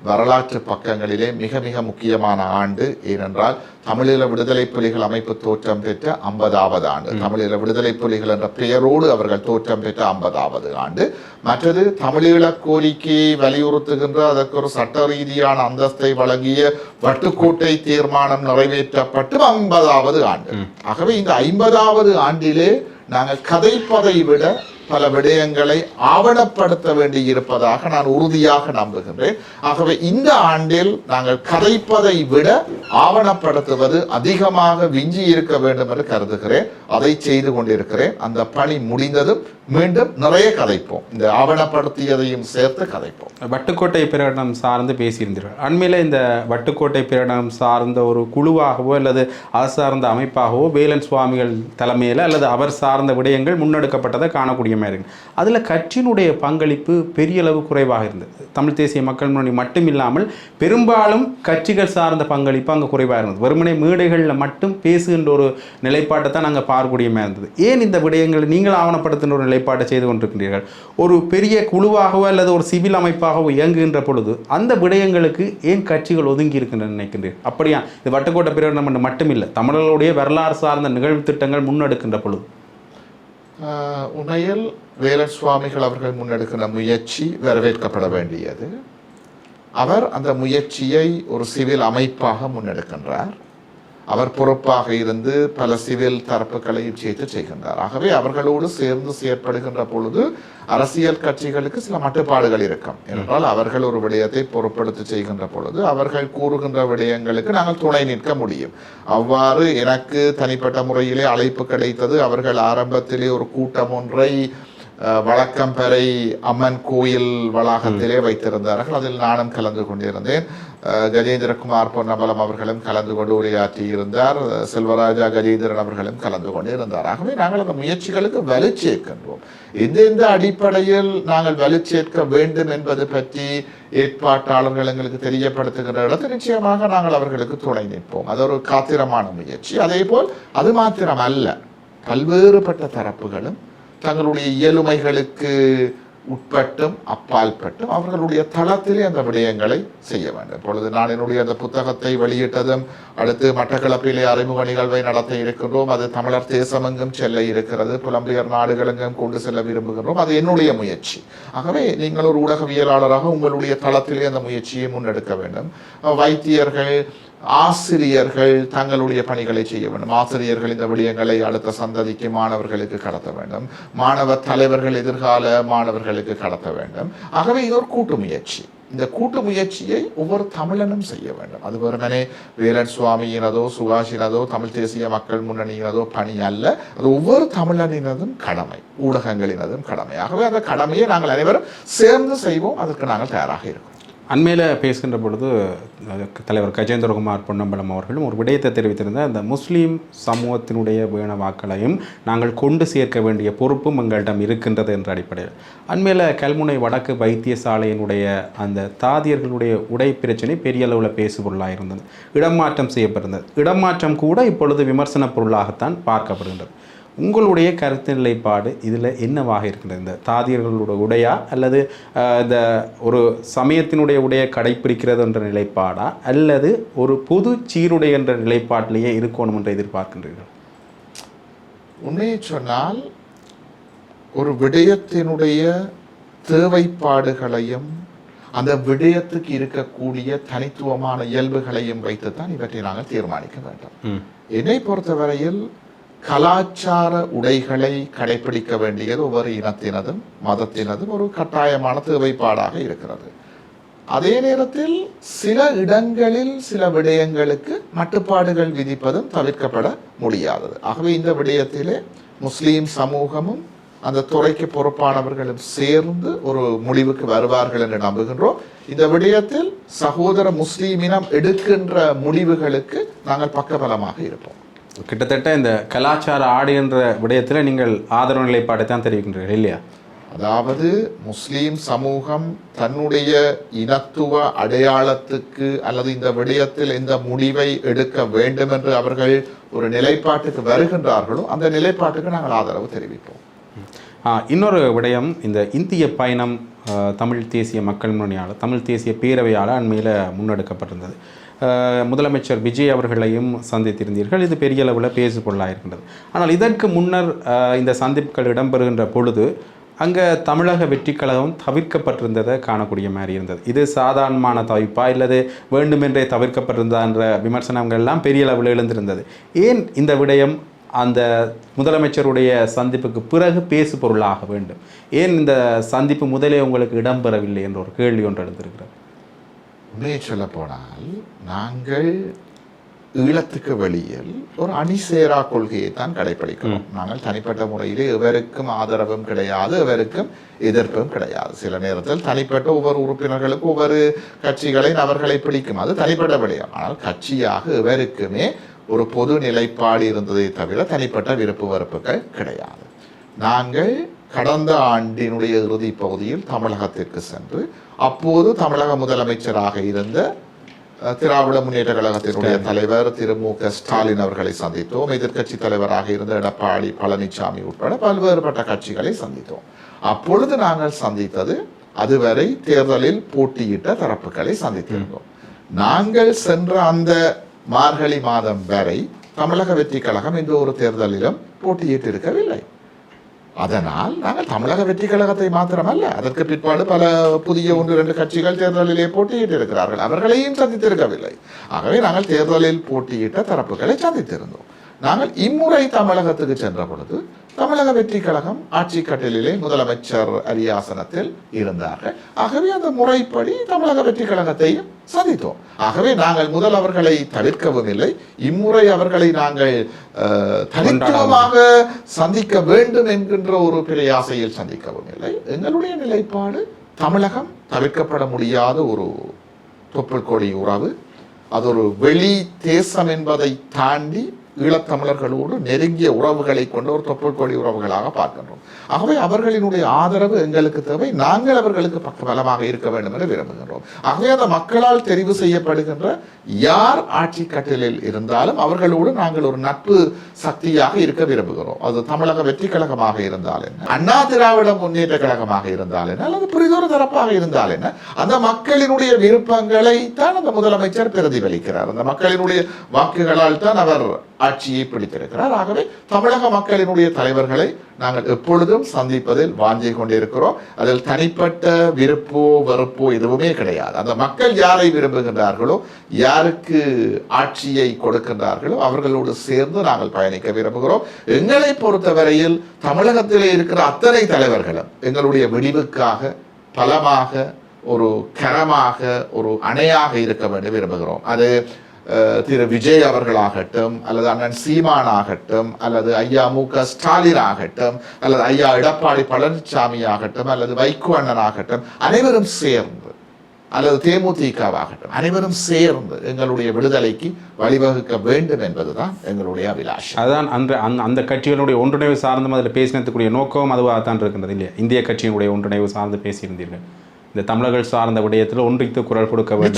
வரலாற்று பக்கங்களிலே மிக மிக முக்கியமான ஆண்டு. ஏனென்றால் தமிழீழ விடுதலை புலிகள் அமைப்பு தோற்றம் பெற்ற 50வது ஆண்டு, தமிழீழ விடுதலை புலிகள் என்ற பெயரோடு அவர்கள் தோற்றம் பெற்ற 50வது ஆண்டு. மற்றது தமிழீழ கோரிக்கையை வலியுறுத்துகின்ற அதற்கு ஒரு சட்ட ரீதியான அந்தஸ்தை வழங்கிய வட்டுக்கோட்டை தீர்மானம் நிறைவேற்றப்பட்டு 50வது ஆண்டு. ஆகவே இந்த 50வது ஆண்டிலே நாங்கள் கதைப்பதை விட பல விடயங்களை ஆவணப்படுத்த வேண்டி இருப்பதாக நான் உறுதியாக நம்புகின்றேன். ஆகவே இந்த ஆண்டில் நாங்கள் கதைப்பதை விட ஆவணப்படுத்துவது அதிகமாக விஞ்சி இருக்க வேண்டும் என்று கருதுகிறேன். அதை செய்து கொண்டிருக்கிறேன். அந்த பணி முடிந்ததும் மீண்டும் நிறைய கதைப்போம். இந்த ஆவணப்படுத்தியதையும் சேர்த்து கதைப்போம். வட்டுக்கோட்டை பிரகடனம் சார்ந்து பேசியிருந்தீர்கள். அண்மையில் இந்த வட்டுக்கோட்டை பிரகடனம் சார்ந்த ஒரு குழுவாகவோ அல்லது அது சார்ந்த அமைப்பாகவோ வேலன் சுவாமிகள் தலைமையில் அல்லது அவர் சார்ந்த விடயங்கள் முன்னெடுக்கப்பட்டதை காணக்கூடிய மாதிரி இருக்கு. அதில் கட்சியினுடைய பங்களிப்பு பெரிய அளவு குறைவாக இருந்தது. தமிழ் தேசிய மக்கள் முன்னணி மட்டும் இல்லாமல் பெரும்பாலும் கட்சிகள் சார்ந்த பங்களிப்பு அங்கே குறைவாக இருந்தது. வெறுமனே மேடைகளில் மட்டும் பேசுகின்ற ஒரு நிலைப்பாட்டை தான் நாங்கள் பார்க்கக்கூடிய மாதிரி இருந்தது. ஏன் இந்த விடயங்களை நீங்கள் ஆவணப்படுத்துகின்ற ஒரு நிலைப்பாட்டை செய்து கொண்டிருக்கின்றீர்கள்? ஒரு பெரிய குழுவாகவோ அல்லது ஒரு சிவில் அமைப்பாகவோ இயங்குகின்ற பொழுது அந்த விடயங்களுக்கு ஏன் கட்சிகள் ஒதுங்கி இருக்கின்றன நினைக்கின்றீர்கள்? அப்படியா இது வட்டுக்கோட்டை பிரகடனம் மட்டுமில்லை, தமிழர்களுடைய வரலாறு சார்ந்த நிகழ்வு திட்டங்கள் முன்னெடுக்கின்ற பொழுது உண்மையில் வேலன் சுவாமிகள் அவர்கள் முன்னெடுக்கிற முயற்சி வரவேற்கப்பட வேண்டியது. அவர் அந்த முயற்சியை ஒரு சிவில் அமைப்பாக முன்னெடுக்கின்றார். அவர் பொறுப்பாக இருந்து பல சிவில் தரப்புகளையும் சேர்த்து செய்கின்றார். ஆகவே அவர்களோடு சேர்ந்து செயற்படுகின்ற பொழுது அரசியல் கட்சிகளுக்கு சில மட்டுப்பாடுகள் இருக்கும். என்றால் அவர்கள் ஒரு விடயத்தை பொறுப்படுத்தி செய்கின்ற பொழுது அவர்கள் கூறுகின்ற விடயங்களுக்கு நாங்கள் துணை நிற்க முடியும். அவ்வாறு எனக்கு தனிப்பட்ட முறையிலே அழைப்பு கிடைத்தது. அவர்கள் ஆரம்பத்திலே ஒரு கூட்டம் ஒன்றை வழக்கம்பறை அம்மன் கோயில் வளாகத்திலே வைத்திருந்தார்கள். அதில் நானும் கலந்து கொண்டிருந்தேன். கஜேந்திரகுமார் பொன்னம்பலம் அவர்களும் கலந்து கொண்டு உரையாற்றி இருந்தார். செல்வராஜா கஜேந்திரன் அவர்களும் கலந்து கொண்டு இருந்தார். ஆகவே நாங்கள் அந்த முயற்சிகளுக்கு வலு சேர்க்கின்றோம். எந்தெந்த அடிப்படையில் நாங்கள் வலு சேர்க்க வேண்டும் என்பது பற்றி ஏற்பாட்டாளர்கள் எங்களுக்கு தெரியப்படுத்துகிற இடத்தில் நிச்சயமாக நாங்கள் அவர்களுக்கு துணை நிற்போம். அது ஒரு காத்திரமான முயற்சி. அதே போல் அது மாத்திரம் அல்ல, பல்வேறுபட்ட தரப்புகளும் தங்களுடைய இயலுமைகளுக்கு உட்பட்டும் அப்பால்பட்டும் அவர்களுடைய தளத்திலே அந்த விடயங்களை செய்ய வேண்டும். இப்பொழுது நான் என்னுடைய அந்த புத்தகத்தை வெளியிட்டதும் அடுத்து மட்டக்களப்பிலே அறிமுக நிகழ்வை நடத்த இருக்கின்றோம். அது தமிழர் தேசமெங்கும் செல்ல இருக்கிறது. புலம்பெயர் நாடுகளெங்கும் கொண்டு செல்ல விரும்புகின்றோம். அது என்னுடைய முயற்சி. ஆகவே நீங்கள் ஒரு ஊடகவியலாளராக உங்களுடைய தளத்திலே அந்த முயற்சியை முன்னெடுக்க வேண்டும். வைத்தியர்கள், ஆசிரியர்கள் தங்களுடைய பணிகளை செய்ய வேண்டும். ஆசிரியர்கள் இந்த விடயங்களை அடுத்த சந்ததிக்கு மாணவர்களுக்கு கடத்த வேண்டும். மாணவ தலைவர்கள் எதிர்கால மாணவர்களுக்கு கடத்த வேண்டும். ஆகவே இது ஒரு கூட்டு முயற்சி. இந்த கூட்டு முயற்சியை ஒவ்வொரு தமிழனும் செய்ய வேண்டும். அது வெறுமனே வேலன் சுவாமியினதோ சுகாசினதோ தமிழ் தேசிய மக்கள் முன்னணியினதோ பணி அல்ல. அது ஒவ்வொரு தமிழனினதும் கடமை, ஊடகங்களினதும் கடமை. ஆகவே அந்த கடமையை நாங்கள் அனைவரும் சேர்ந்து செய்வோம். அதற்கு நாங்கள் தயாராக இருக்கோம். அண்மையில் பேசுகின்ற பொழுது தலைவர் கஜேந்திரகுமார் பொன்னம்பலம் அவர்களும் ஒரு விடயத்தை தெரிவித்திருந்தார். அந்த முஸ்லீம் சமூகத்தினுடைய வேண வாக்களையும் நாங்கள் கொண்டு சேர்க்க வேண்டிய பொறுப்பும் எங்களிடம் இருக்கின்றது என்ற அடிப்படையில் அண்மையில் கல்முனை வடக்கு வைத்தியசாலையினுடைய அந்த தாதியர்களுடைய உடை பிரச்சனை பெரிய அளவில் பேசுபொருளாக இருந்தது. இடமாற்றம் செய்யப்பட்டிருந்தது. இடமாற்றம் கூட இப்பொழுது விமர்சன பொருளாகத்தான் பார்க்கப்படுகின்றது. உங்களுடைய கருத்து நிலைப்பாடு இதில் என்னவாக இருக்கின்றது? இந்த தாதியர்களுடைய உடையா அல்லது இந்த ஒரு சமயத்தினுடைய உடையை கடைப்பிடிக்கிறது என்ற நிலைப்பாடா அல்லது ஒரு பொது சீருடை என்ற நிலைப்பாட்டிலேயே இருக்கணும் என்று எதிர்பார்க்கின்றீர்கள்? உண்மையை சொன்னால் ஒரு விடயத்தினுடைய தேவைப்பாடுகளையும் அந்த விடயத்துக்கு இருக்கக்கூடிய தனித்துவமான இயல்புகளையும் வைத்துத்தான் இவற்றை நாங்கள் தீர்மானிக்க வேண்டும். என்னை பொறுத்தவரையில் கலாச்சார உடைகளை கடைபிடிக்க வேண்டியது ஒவ்வொரு இனத்தினதும் மதத்தினதும் ஒரு கட்டாயமான தேவைப்பாடாக இருக்கிறது. அதே நேரத்தில் சில இடங்களில் சில விடயங்களுக்கு மட்டுப்பாடுகள் விதிப்பதும் தவிர்க்கப்பட முடியாதது. ஆகவே இந்த விடயத்திலே முஸ்லீம் சமூகமும் அந்த துறைக்கு பொறுப்பானவர்களும் சேர்ந்து ஒரு முடிவுக்கு வருவார்கள் என்று நம்புகின்றோம். இந்த விடயத்தில் சகோதர முஸ்லீம் இனம் எடுக்கின்ற முடிவுகளுக்கு நாங்கள் பக்கபலமாக இருப்போம். கிட்டத்தட்ட இந்த கலாச்சார ஆடு என்ற விடயத்தில் நீங்கள் ஆதரவு நிலைப்பாட்டை தான் தெரிவிக்கின்றீர்கள் இல்லையா? அதாவது முஸ்லீம் சமூகம் தன்னுடைய இனத்துவ அடையாளத்துக்கு அல்லது இந்த விடயத்தில் இந்த முடிவை எடுக்க வேண்டும் என்று அவர்கள் ஒரு நிலைப்பாட்டுக்கு வருகின்றார்களோ அந்த நிலைப்பாட்டுக்கு நாங்கள் ஆதரவு தெரிவிப்போம். இன்னொரு விடயம், இந்த இந்திய பயணம் தமிழ் தேசிய மக்கள் முன்னணியால் தமிழ் தேசிய பேரவையால் அண்மையில் முன்னெடுக்கப்பட்டிருந்தது. முதலமைச்சர் விஜய் அவர்களையும் சந்தித்திருந்தீர்கள். இது பெரிய அளவில் பேசு பொருளாக இருக்கின்றது. ஆனால் இதற்கு முன்னர் இந்த சந்திப்புகள் இடம்பெறுகின்ற பொழுது அங்கே தமிழக வெற்றிக் கழகம் தவிர்க்கப்பட்டிருந்ததை காணக்கூடிய மாதிரி இருந்தது. இது சாதாரணமான தவிர்ப்பா இல்லது வேண்டுமென்றே தவிர்க்கப்பட்டிருந்தா என்ற விமர்சனங்கள் எல்லாம் பெரிய அளவில் எழுந்திருந்தது. ஏன் இந்த விடயம் அந்த முதலமைச்சருடைய சந்திப்புக்கு பிறகு பேசு பொருளாக வேண்டும்? ஏன் இந்த சந்திப்பு முதலே உங்களுக்கு இடம்பெறவில்லை என்ற ஒரு கேள்வி ஒன்று எழுந்திருக்கிறது. உண்மையை சொல்ல போனால் நாங்கள் ஈழத்துக்கு வெளியில் ஒரு அணிசேரா கொள்கையை தான் கடைபிடிக்கிறோம். நாங்கள் தனிப்பட்ட முறையிலே எவருக்கும் ஆதரவும் கிடையாது, எவருக்கும் எதிர்ப்பும் கிடையாது. சில நேரத்தில் தனிப்பட்ட ஒவ்வொரு உறுப்பினர்களுக்கும் ஒவ்வொரு கட்சிகளை அவர்களை பிடிக்கும், அது தனிப்பட்ட விடயம். ஆனால் கட்சியாக எவருக்குமே ஒரு பொது நிலைப்பாடு இருந்ததை தவிர தனிப்பட்ட விருப்பு வெறுப்புகள் கிடையாது. நாங்கள் கடந்த ஆண்டினுடைய இறுதி பகுதியில் தமிழகத்திற்கு சென்று அப்போது தமிழக முதலமைச்சராக இருந்த திராவிட முன்னேற்ற கழகத்தினுடைய தலைவர் திரு மு.க. ஸ்டாலின் அவர்களை சந்தித்தோம். எதிர்க்கட்சி தலைவராக இருந்த எடப்பாடி பழனிசாமி உட்பட பல்வேறுபட்ட கட்சிகளை சந்தித்தோம். அப்பொழுது நாங்கள் சந்தித்தது அதுவரை தேர்தலில் போட்டியிட்ட தரப்புகளை சந்தித்திருந்தோம். நாங்கள் சென்ற அந்த மார்கழி மாதம் வரை தமிழக வெற்றி கழகம் எந்த ஒரு தேர்தலிலும் போட்டியிட்டு இருக்கவில்லை. அதனால் நாங்கள் தமிழக வெற்றி கழகத்தை மாத்திரமல்ல, அதற்கு பிற்பாடு பல புதிய 1-2 கட்சிகள் தேர்தலிலே போட்டியிட்டு இருக்கிறார்கள், அவர்களையும் சந்தித்திருக்கவில்லை. ஆகவே நாங்கள் தேர்தலில் போட்டியிட்ட தரப்புகளை சந்தித்திருந்தோம். நாங்கள் இம்முறை தமிழகத்துக்கு சென்ற பொழுது தமிழக வெற்றி கழகம் ஆட்சி கட்டிலே முதலமைச்சர் அரியாசனத்தில் இருந்தார்கள். ஆகவே அந்த முறைப்படி தமிழக வெற்றி கழகத்தையும் சந்தித்தோம். ஆகவே நாங்கள் முதல் அவர்களை தவிர்க்கவும் இல்லை, இம்முறை அவர்களை நாங்கள் தனித்துவமாக சந்திக்க வேண்டும் என்கின்ற ஒரு பிரயாசையில் சந்திக்கவும் இல்லை. எங்களுடைய நிலைப்பாடு தமிழகம் தவிர்க்கப்பட முடியாத ஒரு தொப்புள் கொடி உறவு, அது ஒரு வெளி தேசம் என்பதை தாண்டி ஈழத்தமிழர்களோடு நெருங்கிய உறவுகளை கொண்ட ஒரு தொப்புள் கொடி உறவுகளாக பார்க்கின்றோம். ஆகவே அவர்களினுடைய ஆதரவு எங்களுக்கு தேவை, நாங்கள் அவர்களுக்கு பக்கபலமாக இருக்க வேண்டும் என்று விரும்புகின்றோம். ஆகவே அந்த மக்களால் தெரிவு செய்யப்படுகின்ற யார் ஆட்சி கட்டிலில் இருந்தாலும் அவர்களோடு நாங்கள் ஒரு நட்பு சக்தியாக இருக்க விரும்புகிறோம். அது தமிழக வெற்றி கழகமாக இருந்தால் என்ன, அண்ணா திராவிட முன்னேற்ற கழகமாக இருந்தால் என்ன, அல்லது புரிதொரு தரப்பாக இருந்தால் என்ன, அந்த மக்களினுடைய விருப்பங்களை தான் அந்த முதலமைச்சர் பிரதிபலிக்கிறார். அந்த மக்களினுடைய வாக்குகளால் தான் அவர் ஆட்சியை பிடித்திருக்கிறார். ஆகவே தமிழக மக்களினுடைய தலைவர்களை நாங்கள் எப்பொழுதும் சந்திப்பதில் வாஞ்சை கொண்டிருக்கிறோம். அதில் தனிப்பட்ட விருப்போ வெறுப்போ எதுவுமே கிடையாது. அந்த மக்கள் யாரை விரும்புகின்றார்களோ, யாருக்கு ஆட்சியை கொடுக்கின்றார்களோ அவர்களோடு சேர்ந்து நாங்கள் பயணிக்க விரும்புகிறோம். எங்களை பொறுத்தவரையில் தமிழகத்திலே இருக்கிற அத்தனை தலைவர்களும் எங்களுடைய விடிவுக்காக பலமாக ஒரு கரமாக ஒரு அணையாக இருக்க வேண்டும் விரும்புகிறோம். அது திரு விஜய் அவர்களாகட்டும், அல்லது அண்ணன் சீமான் ஆகட்டும், அல்லது ஐயா மு.க. ஸ்டாலின் ஆகட்டும், அல்லது ஐயா எடப்பாடி பழனிசாமி ஆகட்டும், அல்லது வைகோ அண்ணன் ஆகட்டும், அனைவரும் சேர்ந்து, அல்லது தேமுதிகவாகட்டும், அனைவரும் சேர்ந்து எங்களுடைய விடுதலைக்கு வழிவகுக்க வேண்டும் என்பதுதான் எங்களுடைய அபிலாஷம். அதுதான் அந்த கட்சிகளுடைய ஒன்றிணைவு சார்ந்தும் அதில் பேசினதுக்குரிய நோக்கம் அதுவாக தான் இருக்கின்றது இல்லையா? இந்திய கட்சியினுடைய ஒன்றிணைவு சார்ந்து பேசியிருந்தீர்கள். இந்த தமிழர்கள் சார்ந்த விடயத்தில் ஒன்றித்து குரல் கொடுக்க வேண்டும்.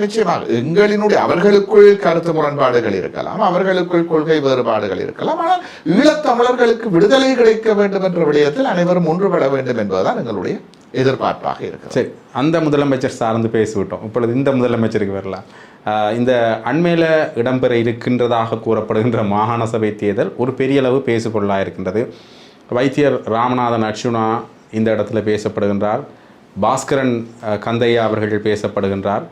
நிச்சயமாக எங்களினுடைய அவர்களுக்குள் கருத்து முரண்பாடுகள் இருக்கலாம், அவர்களுக்குள் கொள்கை வேறுபாடுகள் இருக்கலாம். ஆனால் ஈழத்தமிழர்களுக்கு விடுதலை கிடைக்க வேண்டும் என்ற விடயத்தில் அனைவரும் ஒன்றுபட வேண்டும் என்பதுதான் எங்களுடைய எதிர்பார்ப்பாக இருக்கு. சரி, அந்த முதலமைச்சர் சார்ந்து பேசிவிட்டோம். இப்பொழுது இந்த முதலமைச்சருக்கு வரலாம். இந்த அண்மையில் இடம்பெற இருக்கின்றதாக கூறப்படுகின்ற மாகாண சபை தேர்தல் ஒரு பெரிய அளவு பேசுபொருளாக இருக்கின்றது. வைத்தியர் ராமநாதன் அர்ச்சுனா இந்த இடத்துல பேசப்படுகின்றார். பாஸ்கரன் கந்தையா அவர்கள் பேசப்படுகின்றார்.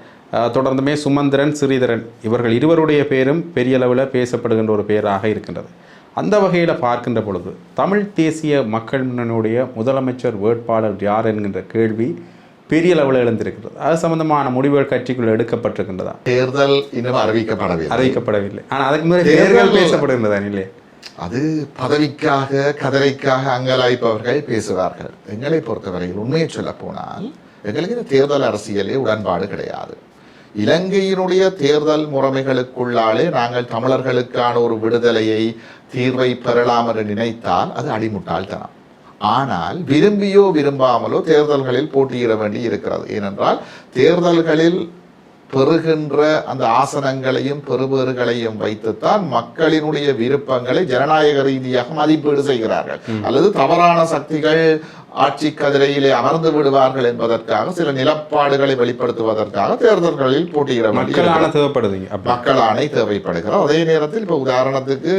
தொடர்ந்துமே சுமந்திரன் ஸ்ரீதரன் இவர்கள் இருவருடைய பேரும் பெரிய அளவில் பேசப்படுகின்ற ஒரு பேராக இருக்கின்றது. அந்த வகையில் பார்க்கின்ற பொழுது தமிழ் தேசிய மக்கள் முன்னணியுடைய முதலமைச்சர் வேட்பாளர் யார் என்கின்ற கேள்வி பெரிய அளவில் எழுந்திருக்கிறது. அது சம்பந்தமான முடிவுகள் கட்சிக்குள் எடுக்கப்பட்டிருக்கின்றதா? தேர்தல் இன்னும் அறிவிக்கப்படவில்லை. ஆனால் அதுக்கு முன்னாடி தேர்தல் பேசப்படுகின்றதா இல்லை? அது பதவிக்காக கதரைக்காக அங்கலாய்ப்பவர்கள் பேசுவார்கள். எங்களை பொறுத்தவரையில் உண்மையை சொல்ல போனால் எங்களுக்கு இந்த தேர்தல் அரசியலே உடன்பாடு கிடையாது. இலங்கையினுடைய தேர்தல் முறைமைகளுக்குள்ளாலே நாங்கள் தமிழர்களுக்கான ஒரு விடுதலையை தீர்வை பெறலாம் என்று நினைத்தால் அது அடிமுட்டாள்தனம். ஆனால் விரும்பியோ விரும்பாமலோ தேர்தல்களில் போட்டியிட வேண்டி இருக்கிறது. ஏனென்றால் தேர்தல்களில் பெறுகின்ற அந்த ஆசனங்களையும் பெறுபேறுகளையும் வைத்துத்தான் மக்களினுடைய விருப்பங்களை ஜனநாயக ரீதியாக மதிப்பீடு செய்கிறார்கள். அல்லது தவறான சக்திகள் ஆட்சி கதிரையிலே அமர்ந்து விடுவார்கள் என்பதற்காக சில நிலப்பாடுகளை வெளிப்படுத்துவதற்காக தேர்தல்களில் போட்டியிட மக்கள் ஆணை தேவைப்படுகிறது. அதே நேரத்தில் இப்ப உதாரணத்துக்கு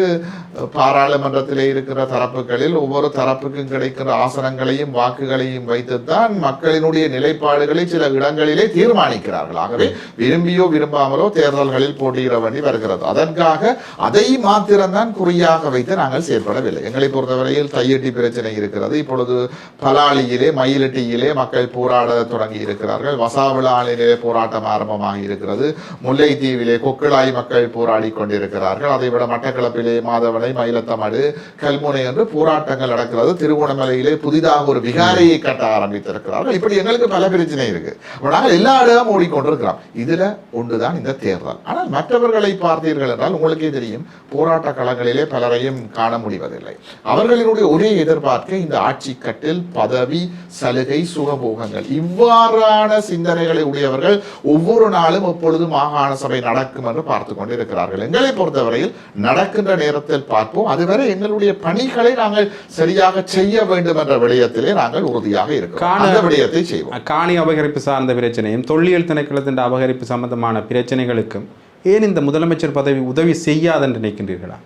பாராளுமன்றத்திலே இருக்கிற தரப்புகளில் ஒவ்வொரு தரப்புக்கும் கிடைக்கிற ஆசனங்களையும் வாக்குகளையும் வைத்துத்தான் மக்களினுடைய நிலைப்பாடுகளை சில இடங்களிலே தீர்மானிக்கிறார்கள். ஆகவே விரும்பியோ விரும்பாமலோ தேர்தல்களில் போட்டியிட வேண்டி வருகிறது. அதற்காக அதை மாத்திரம்தான் குறியாக வைத்து நாங்கள் செயற்படவில்லை. எங்களை பொறுத்தவரையில் தையட்டி பிரச்சனை இருக்கிறது. இப்பொழுது பலாலியிலே மயிலட்டியிலே மக்கள் போராட தொடங்கி இருக்கிறார்கள். வசாவிளானிலே போராட்டம் ஆரம்பமாக இருக்கிறது. முல்லைத்தீவிலே கொக்குளாய் மக்கள் போராடி கொண்டிருக்கிறார்கள். அதைவிட மட்டக்களப்பிலே மாதவனை, மயிலத்தமடு, கல்முனை என்று போராட்டங்கள் நடக்கிறது. திருகோணமலையிலே புதிதாக ஒரு விகாரையை கட்ட ஆரம்பித்திருக்கிறார்கள். இப்படி எங்களுக்கு பல பிரச்சனை இருக்கு. நாங்கள் எல்லா இடமும் ஓடிக்கொண்டிருக்கிறோம். இதுல ஒன்றுதான் இந்த தேர்தல். ஆனால் மற்றவர்களை பார்த்தீர்கள் என்றால் உங்களுக்கே தெரியும், போராட்ட களங்களிலே பலரையும் காண முடிவதில்லை. அவர்களினுடைய ஒரே எதிர்பார்க்க இந்த ஆட்சி கட்டில் பதவி, சலுகை, சுகபோகங்கள், இவ்வாறான சிந்தனைகளை உடையவர்கள் ஒவ்வொரு நாளும் எப்பொழுது மாகாண சபை நடக்கும் என்று பார்த்து கொண்டிருக்கிறார்கள். எங்களை பொறுத்தவரையில் நடக்கின்ற நேரத்தில் பார்ப்போம். அதுவரை எங்களுடைய பணிகளை நாங்கள் சரியாக செய்ய வேண்டும் என்ற விடயத்திலே நாங்கள் உறுதியாக இருக்கிறோம். அந்த விடயத்தை செய்வோம். காணி அபகரிப்பு சார்ந்த பிரச்சனையும் தொல்லியல் திணைக்களத்தின் அபகரிப்பு சம்பந்தமான பிரச்சனைகளுக்கும் ஏன் இந்த முதலமைச்சர் பதவி உதவி செய்யாது என்று நினைக்கின்றீர்களா?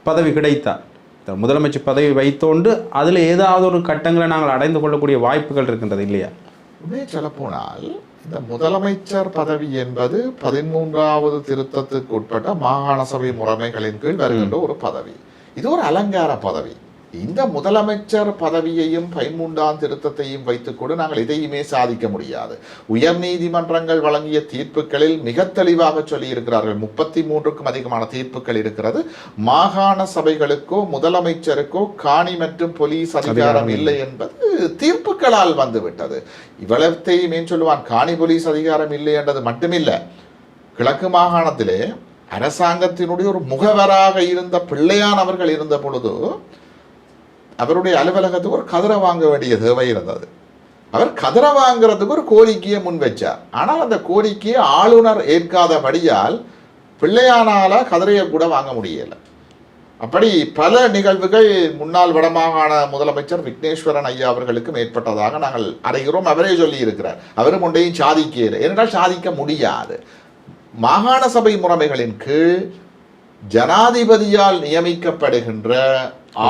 பதவி கிடைத்தால் முதலமைச்சர் பதவி வைத்தோண்டு அதில் ஏதாவது ஒரு கட்டங்களை நாங்கள் அடைந்து கொள்ளக்கூடிய வாய்ப்புகள் இருக்கின்றது இல்லையா? உண்மையை சொல்ல போனால் இந்த முதலமைச்சர் பதவி என்பது 13வது திருத்தத்துக்கு உட்பட்ட மாகாண சபை முறைமைகளின் கீழ் வருகின்ற ஒரு பதவி. இது ஒரு அலங்கார பதவி. இந்த முதலமைச்சர் பதவியையும் 13ஆம் திருத்தத்தையும் வைத்துக்கொண்டு நாங்கள் எதையுமே சாதிக்க முடியாது. உயர் நீதிமன்றங்கள் வழங்கிய தீர்ப்புகளில் மிக தெளிவாக சொல்லி இருக்கிறார்கள். 33க்கும் அதிகமான தீர்ப்புகள் இருக்கிறது. மாகாண சபைகளுக்கோ முதலமைச்சருக்கோ காணி மற்றும் போலீஸ் அதிகாரம் இல்லை என்பது தீர்ப்புகளால் வந்துவிட்டது. இவ்வளத்தையும் ஏன் சொல்லுவான், காணி போலீஸ் அதிகாரம் இல்லை என்றது மட்டுமில்லை, கிழக்கு மாகாணத்திலே அரசாங்கத்தினுடைய ஒரு முகவராக இருந்த பிள்ளையான் அவர்கள் இருந்த பொழுது அவருடைய அலுவலகத்துக்கு ஒரு கதிரை வாங்க வேண்டிய தேவை இருந்தது. அவர் கதிரை வாங்குறதுக்கு ஒரு கோரிக்கையை முன் வச்சார். ஆனால் அந்த கோரிக்கையை ஆளுநர் ஏற்காதபடியால் பிள்ளையானால கதிரையை கூட வாங்க முடியல. அப்படி பல நிகழ்வுகள் முன்னாள் வடமாகாண முதலமைச்சர் விக்னேஸ்வரன் ஐயா அவர்களுக்கும் ஏற்பட்டதாக நாங்கள் அறிகிறோம். அவரே சொல்லி இருக்கிறார். அவரும் ஒன்றையும் சாதிக்கல, ஏனென்றால் சாதிக்க முடியாது. மாகாண சபை முறைமைகளின் கீழ் ஜனாதிபதியால் நியமிக்கப்படுகின்ற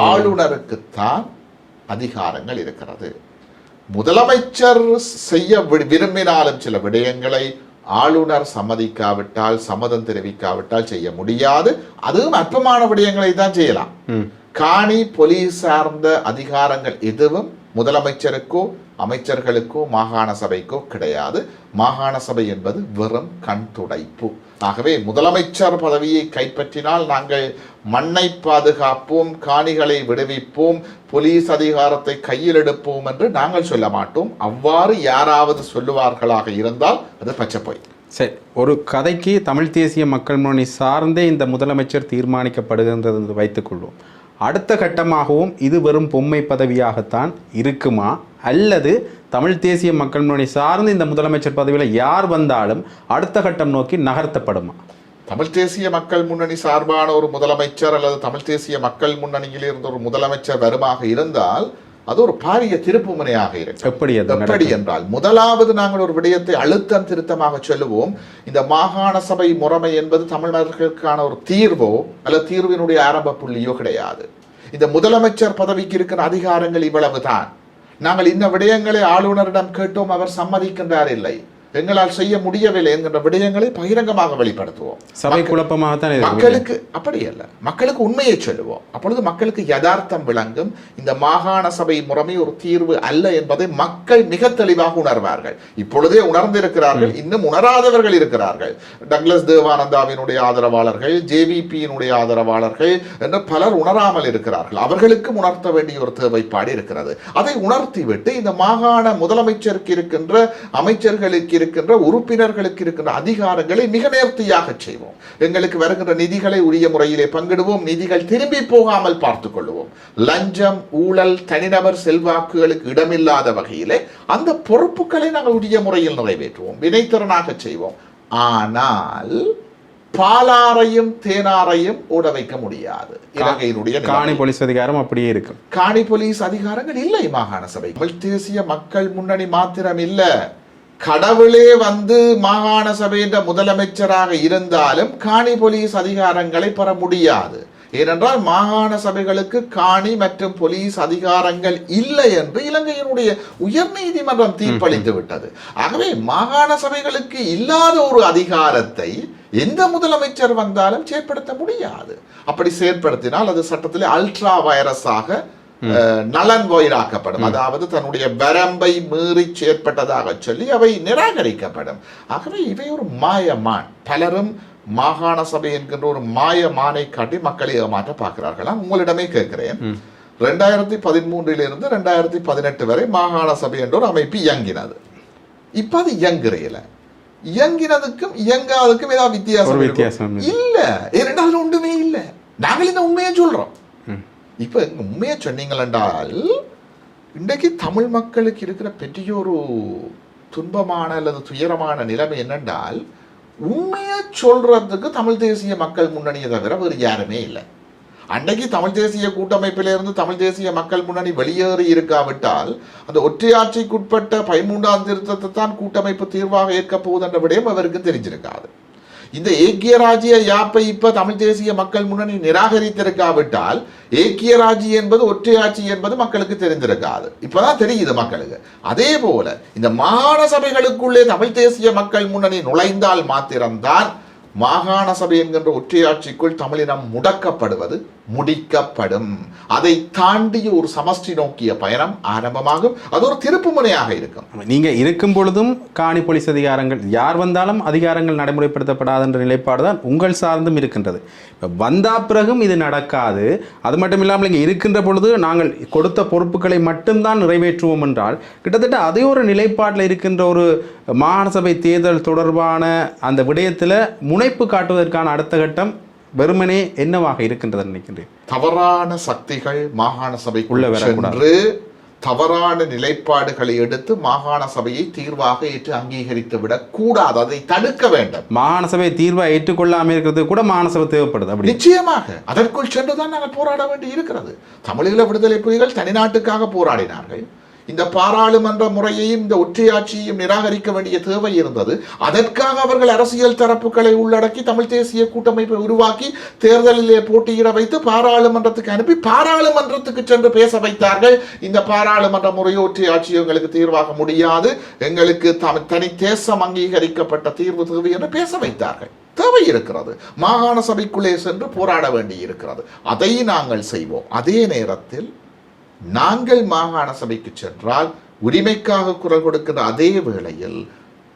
ஆளுநருக்குத்தான் அதிகாரங்கள் இருக்கிறது. முதலமைச்சர் செய்ய விரும்பினாலும் சில விடயங்களை ஆளுநர் சம்மதிக்காவிட்டால், சம்மதம் தெரிவிக்காவிட்டால் செய்ய முடியாது. அதுவும் அற்பமான விடயங்களை தான் செய்யலாம். காணி போலீஸ் சார்ந்த அதிகாரங்கள் எதுவும் முதலமைச்சருக்கோ அமைச்சர்களுக்கோ மாகாண சபைக்கோ கிடையாது. மாகாண சபை என்பது வெறும் கண் துடைப்பு. ஆகவே முதலமைச்சர் பதவியை கைப்பற்றினால் நாங்கள் மண்ணை பாதுகாப்போம், காணிகளை விடுவிப்போம், போலீஸ் அதிகாரத்தை கையில் எடுப்போம் என்று நாங்கள் சொல்ல மாட்டோம். அவ்வாறு யாராவது சொல்லுவார்களாக இருந்தால் அது பச்சைப்போய். சரி, ஒரு கதைக்கு தமிழ் தேசிய மக்கள் முன்னணி சார்ந்தே இந்த முதலமைச்சர் தீர்மானிக்கப்படுகின்றது என்று வைத்துக்கொள்வோம். அடுத்த கட்டமாகவும் இது வெறும் பொம்மை பதவியாகத்தான் இருக்குமா, அல்லது தமிழ் தேசிய மக்கள் முன்னணி சார்ந்து இந்த முதலமைச்சர் பதவியில் யார் வந்தாலும் அடுத்த கட்டம் நோக்கி நகர்த்தப்படுமா? தமிழ் தேசிய மக்கள் முன்னணி சார்பான ஒரு முதலமைச்சர் அல்லது தமிழ் தேசிய மக்கள் முன்னணியில் இருந்த ஒரு முதலமைச்சர் வருமாக இருந்தால் அது ஒரு பாரிய திருப்பு முனையாக இருக்கு. எப்படி என்றால், முதலாவது நாங்கள் ஒரு விடயத்தை அழுத்தம் திருத்தமாக சொல்லுவோம். இந்த மாகாண சபை முறைமை என்பது தமிழர்களுக்கான ஒரு தீர்வோ அல்லது தீர்வினுடைய ஆரம்ப புள்ளியோ கிடையாது. இந்த முதலமைச்சர் பதவிக்கு இருக்கிற அதிகாரங்கள் இவ்வளவுதான். நாங்கள் இந்த விடயங்களை ஆளுநரிடம் கேட்டோம், அவர் சம்மதிக்கின்றார் இல்லை, எங்களால் செய்ய முடியவில்லை என்கின்ற விடயங்களை பகிரங்கமாக வெளிப்படுத்துவோம். சபை குழப்பமாகத்தான் மக்களுக்கு அப்படி அல்ல, மக்களுக்கு உண்மையை சொல்லுவோம். அப்பொழுது மக்களுக்கு யதார்த்தம் விளங்கும். இந்த மாகாண சபை முறைமை ஒரு தீர்வு அல்ல என்பதை மக்கள் மிக தெளிவாக உணர்வார்கள். இப்பொழுதே உணர்ந்திருக்கிறார்கள், இன்னும் உணராதவர்கள் இருக்கிறார்கள். டக்ளஸ் தேவானந்தாவினுடைய ஆதரவாளர்கள், ஜேவிபியினுடைய ஆதரவாளர்கள் என்று பலர் உணராமல் இருக்கிறார்கள். அவர்களுக்கும் உணர்த்த வேண்டிய ஒரு தேவைப்பாடு இருக்கிறது. அதை உணர்த்திவிட்டு இந்த மாகாண முதலமைச்சருக்கு இருக்கின்ற, அமைச்சர்களுக்கு இருக்கின்ற, உறுப்பினர்களுக்கு இருக்கின்ற அதிகாரங்களை மிக நேர்த்தியாக செய்வோம். எங்களுக்கு வருகின்ற நிதிகளை உரிய முறையிலே பங்கிடுவோம். நிதிகள் திரும்பி போகாமல் பார்த்துக் கொள்வோம். லஞ்சம், ஊழல், தனிநபர் செல்வாக்குகளுக்கு இடமில்லாத வகையிலே அந்த பொறுப்புகளை நாங்கள் உரிய முறையில் நிறைவேற்றுவோம், வினைத்திறனாக செய்வோம். ஆனால் பாலாரையும் தேனாரையும் ஓட வைக்க முடியாது. இலங்கையினுடைய காணி போலீஸ் அதிகாரம் அப்படியே இருக்கும். காணி போலீஸ் அதிகாரங்கள் இல்லை மாகாண சபை. தேசிய மக்கள் முன்னணி மாத்திரம் இல்ல, கடவுளே வந்து மாகாண சபையின் முதலமைச்சராக இருந்தாலும் காணி போலீஸ் அதிகாரங்களை பெற முடியாது. ஏனென்றால் மாகாண சபைகளுக்கு காணி மற்றும் போலீஸ் அதிகாரங்கள் இல்லை என்று இலங்கையினுடைய உயர் நீதிமன்றம் தீர்ப்பளித்து விட்டது. ஆகவே மாகாண சபைகளுக்கு இல்லாத ஒரு அதிகாரத்தை எந்த முதலமைச்சர் வந்தாலும் செயற்படுத்த முடியாது. அப்படி செயற்படுத்தினால் அது சட்டத்திலே அல்ட்ரா வைரஸாக நலன் வயிறாக்கப்படும். அதாவது தன்னுடைய வரம்பை மீறி செயற்பட்டதாக சொல்லி அவை நிராகரிக்கப்படும். ஆகவே இவை ஒரு மாயமான். பலரும் மாகாண சபை என்கின்ற ஒரு மாயமானை காட்டி மக்களை ஏமாற்ற பார்க்கிறார்களா? உங்களிடமே கேட்கிறேன். 2013 2018 வரை மாகாண சபை என்ற ஒரு அமைப்பு இயங்கினது. இப்ப அது இயங்குறையில. இயங்கினதுக்கும் இயங்காததுக்கும் ஏதாவது வித்தியாசம் இல்ல. இரண்டாவது ஒன்றுமே இல்ல. நாங்கள் இந்த உண்மையை சொல்றோம். இப்ப உண்மையை சொன்னீங்களென்றால் இன்றைக்கு தமிழ் மக்களுக்கு இருக்கிற பெரிய ஒரு துன்பமான அல்லது துயரமான நிலைமை என்னென்றால், உண்மையை சொல்றதுக்கு தமிழ் தேசிய மக்கள் முன்னணியை தவிர வேறு யாருமே இல்லை. அன்றைக்கு தமிழ் தேசிய கூட்டமைப்பிலிருந்து தமிழ் தேசிய மக்கள் முன்னணி வெளியேறி இருக்காவிட்டால் அந்த ஒற்றையாட்சிக்குட்பட்ட 13ஆம் திருத்தத்தை தான் கூட்டமைப்பு தீர்வாக ஏற்க போகுது என்ற விடயம் அவருக்கு தெரிஞ்சிருக்காது. இந்த ஏக்கிய ராஜ்ய யாப்பை இப்ப தமிழ் தேசிய மக்கள் முன்னணி நிராகரித்திருக்காவிட்டால் ஏக்கிய ராஜ்யம் என்பது ஒற்றையாட்சி என்பது மக்களுக்கு தெரிந்திருக்காது. இப்பதான் தெரியுது மக்களுக்கு. அதே போல இந்த மாகாண சபைகளுக்குள்ளே தமிழ் தேசிய மக்கள் முன்னணி நுழைந்தால் மாத்திரம்தான் மாகாண சபை என்கின்ற ஒற்றையாட்சிக்குள் தமிழினம் முடக்கப்படுவது முடிக்கப்படும். அதை தாண்டிய ஒரு சமஷ்டி நோக்கிய பயணம் ஆரம்பமாகும். அது ஒரு திருப்பு முனையாக இருக்கும். நீங்க இருக்கும் பொழுதும் காணி போலீஸ் அதிகாரங்கள் யார் வந்தாலும் அதிகாரங்கள் நடைமுறைப்படுத்தப்படாது என்ற நிலைப்பாடு தான் உங்கள் சார்ந்தும் இருக்கின்றது. வந்தா பிறகும் இது நடக்காது. அது மட்டும் இல்லாமல் இங்கே இருக்கின்ற பொழுது நாங்கள் கொடுத்த பொறுப்புகளை மட்டும்தான் நிறைவேற்றுவோம் என்றால் கிட்டத்தட்ட அதே ஒரு நிலைப்பாட்டில் இருக்கின்ற ஒரு மாகாண சபை தேர்தல் தொடர்பான அந்த விடயத்தில் முனைப்பு காட்டுவதற்கான அடுத்த கட்டம் வெறுமனே என்னவாக இருக்கின்றது நினைக்கின்றேன்? தவறான சக்திகள் மாகாண சபைக்குள்ள சென்று தவறான நிலைப்பாடுகளை எடுத்து மாகாண சபையை தீர்வாக ஏற்று அங்கீகரித்து விடக் கூடாது. அதை தடுக்க வேண்டும். மாகாண சபை தீர்வாக ஏற்றுக்கொள்ளாமல் இருக்கிறது கூட மாகாண சபை தேவைப்படுது. அப்படி நிச்சயமாக அதற்குள் சென்றுதான் நாங்கள் போராட வேண்டி இருக்கிறது. தமிழீழ விடுதலை புலிகள் தனிநாட்டுக்காக போராடினார்கள். இந்த பாராளுமன்ற முறையையும் இந்த ஒற்றையாட்சியையும் நிராகரிக்க வேண்டிய தேவை இருந்தது. அதற்காக அவர்கள் அரசியல் தரப்புகளை உள்ளடக்கி தமிழ் தேசிய கூட்டமைப்பை உருவாக்கி தேர்தலிலே போட்டியிட வைத்து பாராளுமன்றத்துக்கு அனுப்பி பாராளுமன்றத்துக்கு சென்று பேச வைத்தார்கள். இந்த பாராளுமன்ற முறையோ ஒற்றையாட்சியோ எங்களுக்கு தீர்வாக முடியாது, எங்களுக்கு தனி தேசம் அங்கீகரிக்கப்பட்ட தீர்வு தேவை என்று பேச வைத்தார்கள். தேவை இருக்கிறது. மாகாண சபைக்குள்ளே சென்று போராட வேண்டி இருக்கிறது. அதை நாங்கள் செய்வோம். அதே நேரத்தில் நாங்கள் மாகாண சபைக்கு சென்றால் உரிமைக்காக குரல் கொடுக்கிற அதே வேளையில்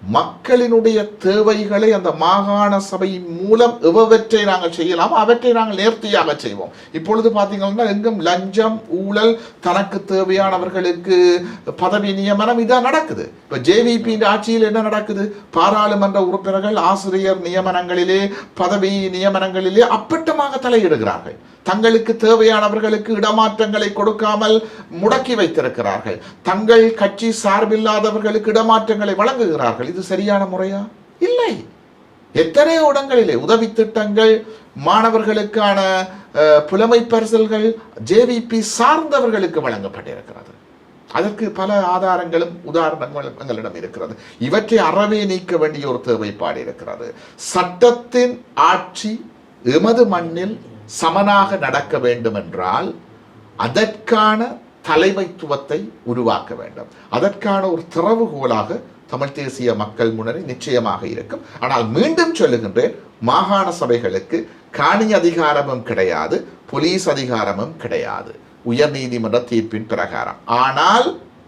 மக்களினுடைய தேவைகளை அந்த மாகாண சபை மூலம் எவற்றை நாங்கள் செய்யலாம் அவற்றை நாங்கள் நேர்த்தியாக செய்வோம். இப்பொழுது பார்த்தீங்கன்னா எங்கும் லஞ்சம், ஊழல், தனக்கு தேவையானவர்களுக்கு பதவி நியமனம் இதான் நடக்குது. இப்ப ஜேவிபி ஆட்சியில் என்ன நடக்குது? பாராளுமன்ற உறுப்பினர்கள் ஆசிரியர் நியமனங்களிலே பதவி நியமனங்களிலே அப்பட்டமாக தலையிடுகிறார்கள். தங்களுக்கு தேவையானவர்களுக்கு இடமாற்றங்களை கொடுக்காமல் முடக்கி வைத்திருக்கிறார்கள். தங்கள் கட்சி சார்பில்லாதவர்களுக்கு இடமாற்றங்களை வழங்குகிறார்கள். இது சரியான முறையா? இல்லை. எத்தனையோ இடங்களிலே உதவி திட்டங்கள், மாணவர்களுக்கான புலமை பரிசல்கள் ஜேவிபி சார்ந்தவர்களுக்கு வழங்கப்பட்டிருக்கிறது. அதற்கு பல ஆதாரங்களும் உதாரணங்களும் எங்களிடம் இருக்கிறது. இவற்றை அறவே நீக்க வேண்டிய ஒரு தேவைப்பாடு இருக்கிறது. சட்டத்தின் ஆட்சி எமது மண்ணில் சமனாக நடக்க வேண்டும் என்றால் அதற்கான தலைமைத்துவத்தை உருவாக்க வேண்டும். அதற்கான ஒரு திறவுகோலாக தமிழ் தேசிய மக்கள் முன்னணி நிச்சயமாக இருக்கும். ஆனால் மீண்டும் சொல்லுகின்றேன், மாகாண சபைகளுக்கு காணி அதிகாரமும் கிடையாது, போலீஸ் அதிகாரமும் கிடையாது உயர் நீதிமன்ற தீர்ப்பின் பிரகாரம். ஆனால்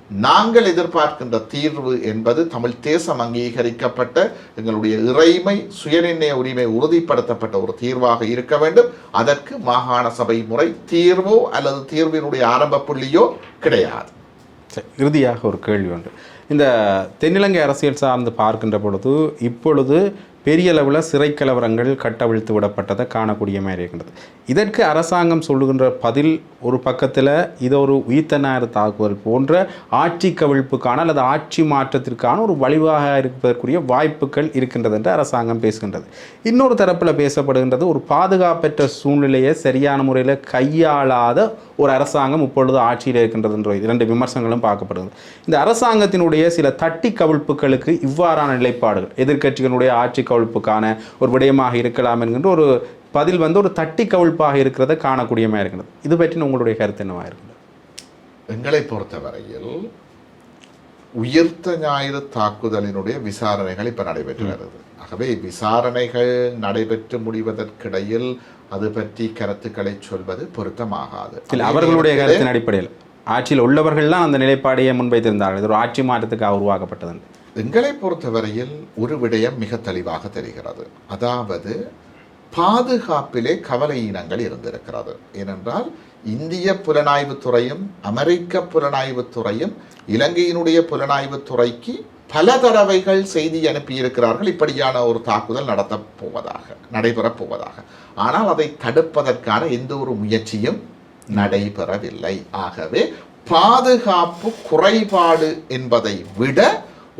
நாங்கள் எதிர்பார்க்கின்ற தீர்வு என்பது தமிழ் தேசம் அங்கீகரிக்கப்பட்ட எங்களுடைய இறைமை சுயநிர்ணய உரிமை உறுதிப்படுத்தப்பட்ட ஒரு தீர்வாக இருக்க வேண்டும். அதற்கு மாகாண சபை முறை தீர்வோ அல்லது தீர்வினுடைய ஆரம்ப புள்ளியோ கிடையாது. இறுதியாக ஒரு கேள்வி உண்டு. இந்த தென்னிலங்கை அரசியல் சார்ந்து பார்க்கின்ற பொழுது இப்பொழுது பெரிய அளவில் சிறை கலவரங்கள் கட்டவிழ்த்து விடப்பட்டதை காணக்கூடிய மாதிரி இருக்கின்றது. இதற்கு அரசாங்கம் சொல்லுகின்ற பதில் ஒரு பக்கத்தில் இது ஒரு உயிர்த்தனார் தாக்குதல் போன்ற ஆட்சி கவிழ்ப்புக்கான அல்லது ஆட்சி மாற்றத்திற்கான ஒரு வழிவாக இருப்பதற்குரிய வாய்ப்புகள் இருக்கின்றது என்று அரசாங்கம் பேசுகின்றது. இன்னொரு தரப்பில் பேசப்படுகின்றது ஒரு பாதுகாப்பற்ற சூழ்நிலையை சரியான முறையில் கையாளாத ஒரு அரசாங்கம் இப்பொழுது ஆட்சியில் இருக்கின்றது என்ற இரண்டு விமர்சனங்களும் பார்க்கப்படுகிறது. இந்த அரசாங்கத்தினுடைய சில தட்டி கவிழ்ப்புகளுக்கு இவ்வாறான நிலைப்பாடுகள் எதிர்க்கட்சிகளுடைய ஆட்சி கவிழ்ப்புக்கான ஒரு விடயமாக இருக்கலாம் என்கின்ற ஒரு பதில் ஒரு தட்டி கவிழ்ப்பாக இருக்கிறத காணக்கூடியமாக இருக்கிறது. இது பற்றி உங்களுடைய கருத்து என்னவாக இருக்கிறது? எங்களை பொறுத்தவரையில் உயிர்த்த ஞாயிறு தாக்குதலினுடைய விசாரணைகள் இப்போ நடைபெற்று வருது. ஆகவே விசாரணைகள் நடைபெற்று முடிவதற்கிடையில் அது பற்றி கருத்துக்களை சொல்வது பொருத்தமாகாது. அவர்களுடைய கருத்தின் அடிப்படையில் ஆட்சியில் உள்ளவர்கள்லாம் அந்த நிலைப்பாடையை முன்வைத்திருந்தார்கள். இது ஒரு ஆட்சி மாற்றத்துக்காக உருவாக்கப்பட்டது. எங்களை பொறுத்தவரையில் ஒரு விடயம் மிக தெளிவாக தெரிகிறது. அதாவது பாதுகாப்பிலே கவலையினங்கள் இருந்திருக்கிறது. ஏனென்றால் இந்திய புலனாய்வுத்துறையும் அமெரிக்க புலனாய்வுத்துறையும் இலங்கையினுடைய புலனாய்வுத்துறைக்கு பல தடவைகள் செய்தி அனுப்பியிருக்கிறார்கள் இப்படியான ஒரு தாக்குதல் நடைபெறப் போவதாக. ஆனால் அதை தடுப்பதற்கான எந்த ஒரு முயற்சியும் நடைபெறவில்லை. ஆகவே பாதுகாப்பு குறைபாடு என்பதை விட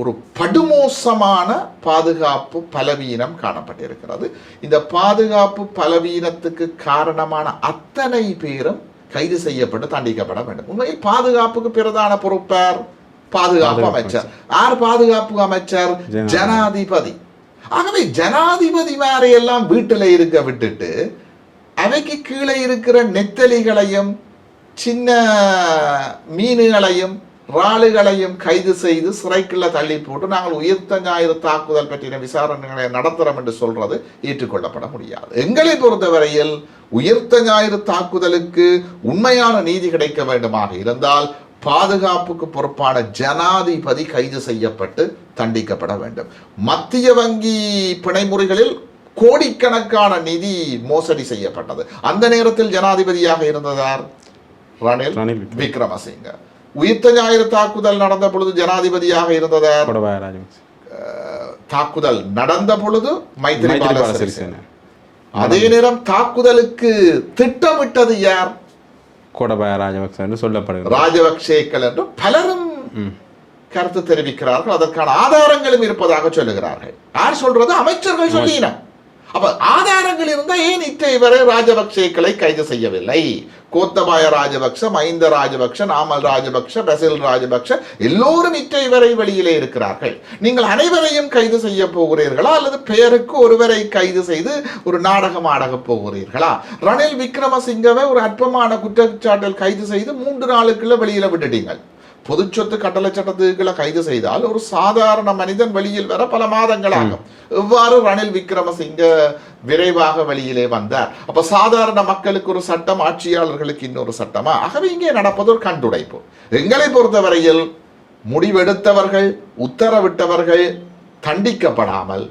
ஒரு படுமோசமான பாதுகாப்பு பலவீனம் காணப்பட்டிருக்கிறது. இந்த பாதுகாப்பு பலவீனத்துக்கு காரணமான அத்தனை பேரும் கைது செய்யப்பட்டு தண்டிக்கப்பட வேண்டும். உண்மையில் பாதுகாப்புக்கு பிரதான பொறுப்பார் பாதுகாப்பு அமைச்சர். யார் பாதுகாப்பு அமைச்சர்? ஜனாதிபதி. ஆகவே ஜனாதிபதி எல்லாம் வீட்டில் இருக்க விட்டுட்டு அவைக்கு கீழே இருக்கிற நெத்தலிகளையும் சின்ன மீன்களையும் ராளுகளையும் கைது செய்து சிறைக்குள்ள தள்ளி போட்டு நாங்கள் உயிர்த்த ஞாயிறு தாக்குதல் பற்றின விசாரணைகளை நடத்துறோம் என்று சொல்றது ஏற்றுக்கொள்ளப்பட முடியாது. எங்களை பொறுத்தவரையில் உயிர்த்த ஞாயிறு தாக்குதலுக்கு உண்மையான நீதி கிடைக்க வேண்டுமாக இருந்தால் பாதுகாப்புக்கு பொறுப்பான ஜனாதிபதி கைது செய்யப்பட்டு தண்டிக்கப்பட வேண்டும். மத்திய வங்கி பிணைமுறைகளில் கோடிக்கணக்கான நிதி மோசடி செய்யப்பட்டது. அந்த நேரத்தில் ஜனாதிபதியாக இருந்ததார் ரணில் விக்ரமசிங்க. உயிர்த்த ஞாயிறு தாக்குதல் நடந்த பொழுது ஜனாதிபதியாக இருந்ததார் தாக்குதல் நடந்த பொழுது மைத்ரிபால சிறிசேன. அதே நேரம் தாக்குதலுக்கு திட்டமிட்டது யார்? கோடபாய ராஜபக்சே என்று சொல்லப்படுகிறது. ராஜபக்சேக்கள் என்று பலரும் கருத்து தெரிவிக்கிறார்கள். அதற்கான ஆதாரங்களும் இருப்பதாக சொல்லுகிறார்கள். யார் சொல்றது? அமைச்சர்கள் சொல்லின. அப்ப ஆதாரங்கள் இருந்தா ஏன் இவரை ராஜபக்சேக்களை கைது செய்யவில்லை? கோத்தபாய ராஜபக்ஷ, மஹிந்த ராஜபக்ஷ, நாமல் ராஜபக்ஷ, பசில் ராஜபக்ஷ எல்லோரும் இவரை வெளியிலே இருக்கிறார்கள். நீங்கள் அனைவரையும் கைது செய்ய போகிறீர்களா அல்லது பெயருக்கு ஒருவரை கைது செய்து ஒரு நாடகம் ஆடக போகிறீர்களா? ரணில் விக்ரமசிங்கவை ஒரு அற்பமான குற்றச்சாட்டில் கைது செய்து 3 நாளுக்குள்ள வெளியில விட்டுட்டீங்கள். பொது சொத்து கட்டளை சட்டத்துக்களை கைது செய்தால் ஒரு சாதாரண மனிதன் வெளியில் வர பல மாதங்களாகும். எவ்வாறு ரணில் விக்ரமசிங்க விரைவாக வெளியிலே வந்தார்? அப்ப சாதாரண மக்களுக்கு ஒரு சட்டம், ஆட்சியாளர்களுக்கு இன்னொரு சட்டமா? ஆகவே இங்கே நடப்பது ஒரு கண்டுடைப்பு. எங்களை பொறுத்தவரையில் முடிவெடுத்தவர்கள், உத்தரவிட்டவர்கள் தண்டிக்கப்படாமல்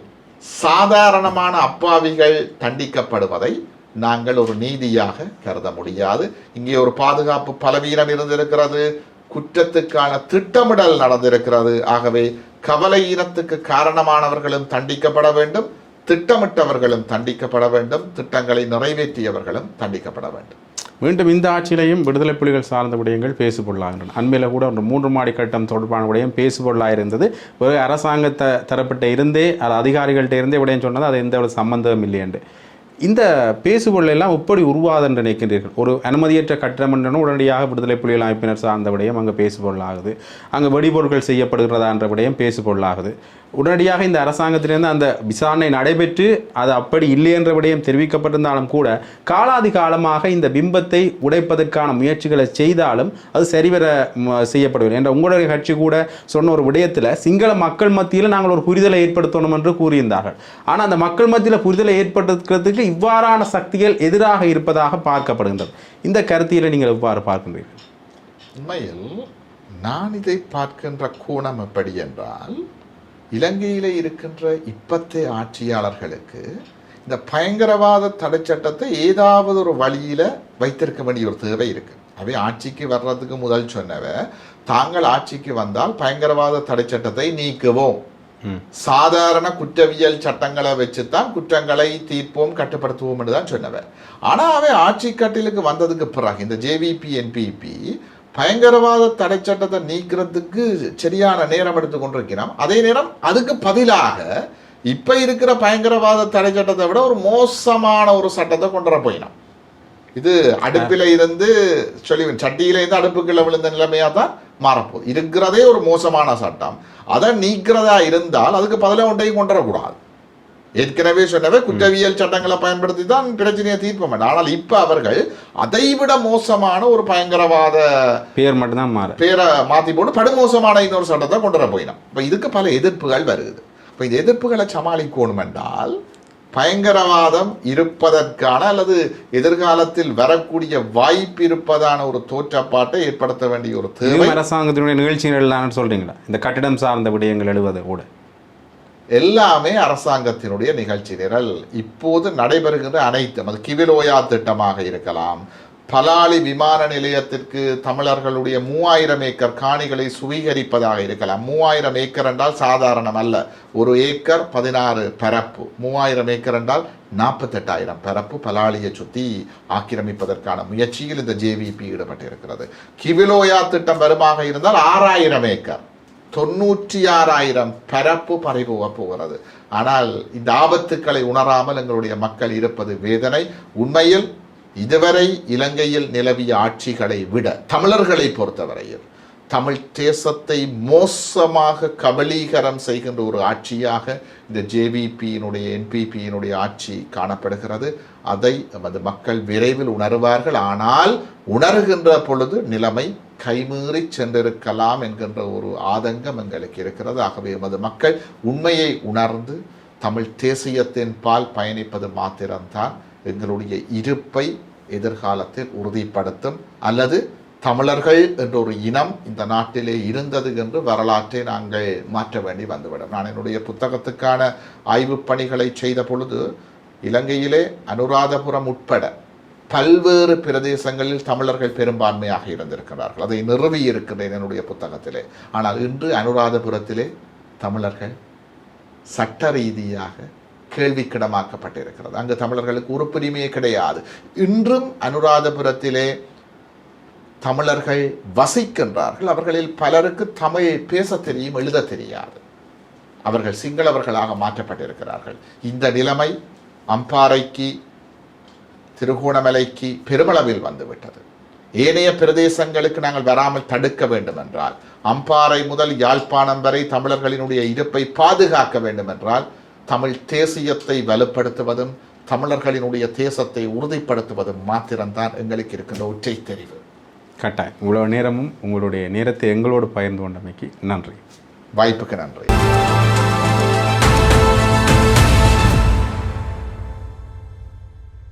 சாதாரணமான அப்பாவிகள் தண்டிக்கப்படுவதை நாங்கள் ஒரு நீதியாக கருத முடியாது. இங்கே ஒரு பாதுகாப்பு பலவீனம் இருந்திருக்கிறது. குற்றத்துக்கான திட்டமிடல் நடந்திருக்கிறது. ஆகவே கவலையினத்துக்கு காரணமானவர்களும் தண்டிக்கப்பட வேண்டும், திட்டமிட்டவர்களும் தண்டிக்கப்பட வேண்டும், திட்டங்களை நிறைவேற்றியவர்களும் தண்டிக்கப்பட வேண்டும். மீண்டும் இந்த ஆட்சியிலையும் விடுதலை புலிகள் சார்ந்த விடயங்கள் பேசுபொருளாகின்றன. அண்மையில் கூட ஒரு 3 மாடி கட்டம் தொடர்பான விடயம் பேசுபொருளாக இருந்தது. ஒரு அரசாங்க தரப்பட்ட இருந்தே அது அதிகாரிகள்கிட்ட இருந்தே விடயம் சொன்னது அது எந்த ஒரு சம்பந்தமும் இல்லை என்று. இந்த பேசுபொருள் எல்லாம் எப்படி உருவாதென்று நினைக்கின்றீர்கள்? ஒரு அனுமதியற்ற கட்டடம் என்றனும் உடனடியாக விடுதலை புலிகள் அமைப்பினர் சார்ந்த விடயம் அங்கே பேசுபொருளாகுது. அங்கே வெடிபொருட்கள் செய்யப்படுகிறதா என்ற விடயம் பேசுபொருளாகுது. உடனடியாக இந்த அரசாங்கத்திலிருந்து அந்த விசாரணை நடைபெற்று அது அப்படி இல்லை என்ற விடயம் தெரிவிக்கப்பட்டிருந்தாலும் கூட காலாதி காலமாக இந்த பிம்பத்தை உடைப்பதற்கான முயற்சிகளை செய்தாலும் அது சரிவர செய்யப்படவில்லை என்ற உங்களுடைய கட்சி கூட சொன்ன ஒரு விடயத்தில் சிங்கள மக்கள் மத்தியில் நாங்கள் ஒரு புரிதலை ஏற்படுத்தணும் என்று கூறியிருந்தார்கள். ஆனால் அந்த மக்கள் மத்தியில் புரிதலை ஏற்படுத்துறதுக்கு இவ்வாறான சக்திகள் எதிராக இருப்பதாக பார்க்கப்படுகின்றது. இந்த கருத்தியலை நீங்கள் எவ்வாறு பார்க்கின்றீர்கள்? உண்மையில் நான் இதை பார்க்கின்ற கோணம் எப்படி என்றால், இலங்கையில் இருக்கின்ற இப்பத்தே ஆட்சியாளர்களுக்கு இந்த பயங்கரவாத தடை சட்டத்தை ஏதாவது ஒரு வழியில் வைத்திருக்க வேண்டிய ஒரு தேவை இருக்கு. அவை ஆட்சிக்கு வர்றதுக்கு முதல் சொன்னவ தாங்கள் ஆட்சிக்கு வந்தால் பயங்கரவாத தடை சட்டத்தை நீக்குவோம் சாதாரண குற்றவியல் சட்டங்களை வச்சுதான் குற்றங்களை தீர்ப்போம் கட்டுப்படுத்துவோம் என்று தான் சொன்னவர். ஆனா அவை ஆட்சி கட்டிலுக்கு வந்ததுக்கு பிறகு இந்த ஜேவிபி என்பிபி பயங்கரவாத தடை சட்டத்தை நீக்கிறதுக்கு சரியான நேரம் எடுத்து கொண்டிருக்கிறோம். அதே நேரம் அதுக்கு பதிலாக இப்ப இருக்கிற பயங்கரவாத தடை சட்டத்தை விட ஒரு மோசமான ஒரு சட்டத்தை கொண்டு வர போயினோம். இது அடுப்பில இருந்து சட்டியில இருந்து அடுப்புக்குள்ள விழுந்த நிலைமையா தான் மாறப்போகுது. இருக்கிறதே ஒரு மோசமான சட்டம், அதை நீக்கிறதா இருந்தால் அதுக்கு பதிலாக ஒன்றையும் கொண்டு வரக்கூடாது. ஏற்கனவே சொன்னவே குற்றவியல் சட்டங்களை பயன்படுத்தி தான் பிரச்சனையை தீர்ப்போம். ஆனால் இப்ப அவர்கள் அதைவிட மோசமான ஒரு பயங்கரவாத பேர் மட்டும்தான் பேரை மாத்தி போட்டு படுமோசமான இன்னொரு சட்டத்தை கொண்டு வர போயினோம். இப்ப இதுக்கு பல எதிர்ப்புகள் வருது. இப்ப இந்த எதிர்ப்புகளை சமாளிக்கணும் என்றால் பயங்கரவாதம் இருப்பதற்கான அல்லது எதிர்காலத்தில் வரக்கூடிய வாய்ப்பு இருப்பதான ஒரு தோற்றப்பாட்டை ஏற்படுத்த வேண்டிய ஒரு தேவை அரசாங்கத்தினுடைய நிகழ்ச்சிகள் சொல்றீங்களா? இந்த கட்டிடம் சார்ந்த விடயங்கள் எழுவது கூட எல்லாமே அரசாங்கத்தினுடைய நிகழ்ச்சி நிரல். இப்போது நடைபெறுகின்ற அனைத்தும், அது கிவிலோயா திட்டமாக இருக்கலாம், பலாலி விமான நிலையத்திற்கு தமிழர்களுடைய 3000 ஏக்கர் காணிகளை சுவீகரிப்பதாக இருக்கலாம். 3000 ஏக்கர் என்றால் சாதாரணம் அல்ல. ஒரு ஏக்கர் 16 பரப்பு, 3000 ஏக்கர் என்றால் 48,000 பரப்பு பலாலியை சுற்றி ஆக்கிரமிப்பதற்கான முயற்சியில் இந்த ஜேவிபி ஈடுபட்டிருக்கிறது. கிவிலோயா திட்டம் வருமாக இருந்தால் 6000 ஏக்கர் 96,000 பரப்பு பறிபோக போகிறது. ஆனால் இந்த ஆபத்துக்களை உணராமல் எங்களுடைய மக்கள் இருப்பது வேதனை. உண்மையில் இதுவரை இலங்கையில் நிலவிய ஆட்சிகளை விட தமிழர்களை பொறுத்தவரையில் தமிழ் தேசத்தை மோசமாக கபலீகரம் செய்கின்ற ஒரு ஆட்சியாக இந்த ஜேவிபியினுடைய என்பிபியினுடைய ஆட்சி காணப்படுகிறது. அதை நமது மக்கள் விரைவில் உணர்வார்கள். ஆனால் உணர்கின்ற பொழுது நிலைமை கைமீறி சென்றிருக்கலாம் என்கின்ற ஒரு ஆதங்கம் எங்களுக்கு இருக்கிறது. ஆகவே எமது மக்கள் உண்மையை உணர்ந்து தமிழ் தேசியத்தின் பால் பயணிப்பது மாத்திரம்தான் எங்களுடைய இருப்பை எதிர்காலத்தில் உறுதிப்படுத்தும். அல்லது தமிழர்கள் என்ற ஒரு இனம் இந்த நாட்டிலே இருந்தது என்று வரலாற்றை நாங்கள் மாற்ற வேண்டி வந்துவிடும். நான் என்னுடைய புத்தகத்துக்கான ஆய்வுப் பணிகளை செய்த பொழுது இலங்கையிலே அனுராதபுரம் உட்பட பல்வேறு பிரதேசங்களில் தமிழர்கள் பெரும்பான்மையாக இருந்திருக்கிறார்கள். அதை நிறுவி இருக்கிறேன் என்னுடைய புத்தகத்திலே. ஆனால் இன்று அனுராதபுரத்திலே தமிழர்கள் சட்ட ரீதியாக கேள்விக்கிடமாக்கப்பட்டிருக்கிறது. அங்கு தமிழர்களுக்கு உறுப்புரிமையே கிடையாது. இன்றும் அனுராதபுரத்திலே தமிழர்கள் வசிக்கின்றார்கள். அவர்களில் பலருக்கு தமிழ் பேச தெரியும், எழுத தெரியாது. அவர்கள் சிங்களவர்களாக மாற்றப்பட்டிருக்கிறார்கள். இந்த நிலைமை அம்பாறைக்கு, திருகோணமலைக்கு பெருமளவில் வந்துவிட்டது. ஏனைய பிரதேசங்களுக்கு நாங்கள் வராமல் தடுக்க வேண்டும் என்றால், அம்பாறை முதல் யாழ்ப்பாணம் வரை தமிழர்களினுடைய இருப்பை பாதுகாக்க வேண்டும் என்றால், தமிழ் தேசியத்தை வலுப்படுத்துவதும் தமிழர்களினுடைய தேசத்தை உறுதிப்படுத்துவதும் மாத்திரம்தான் எங்களுக்கு இருக்கின்ற ஒற்றை தெரிவு. கட்டாயம். இவ்வளவு நேரமும் உங்களுடைய நேரத்தை எங்களோடு பகிர்ந்து கொண்டமைக்கு நன்றி. வாய்ப்புக்கு நன்றி.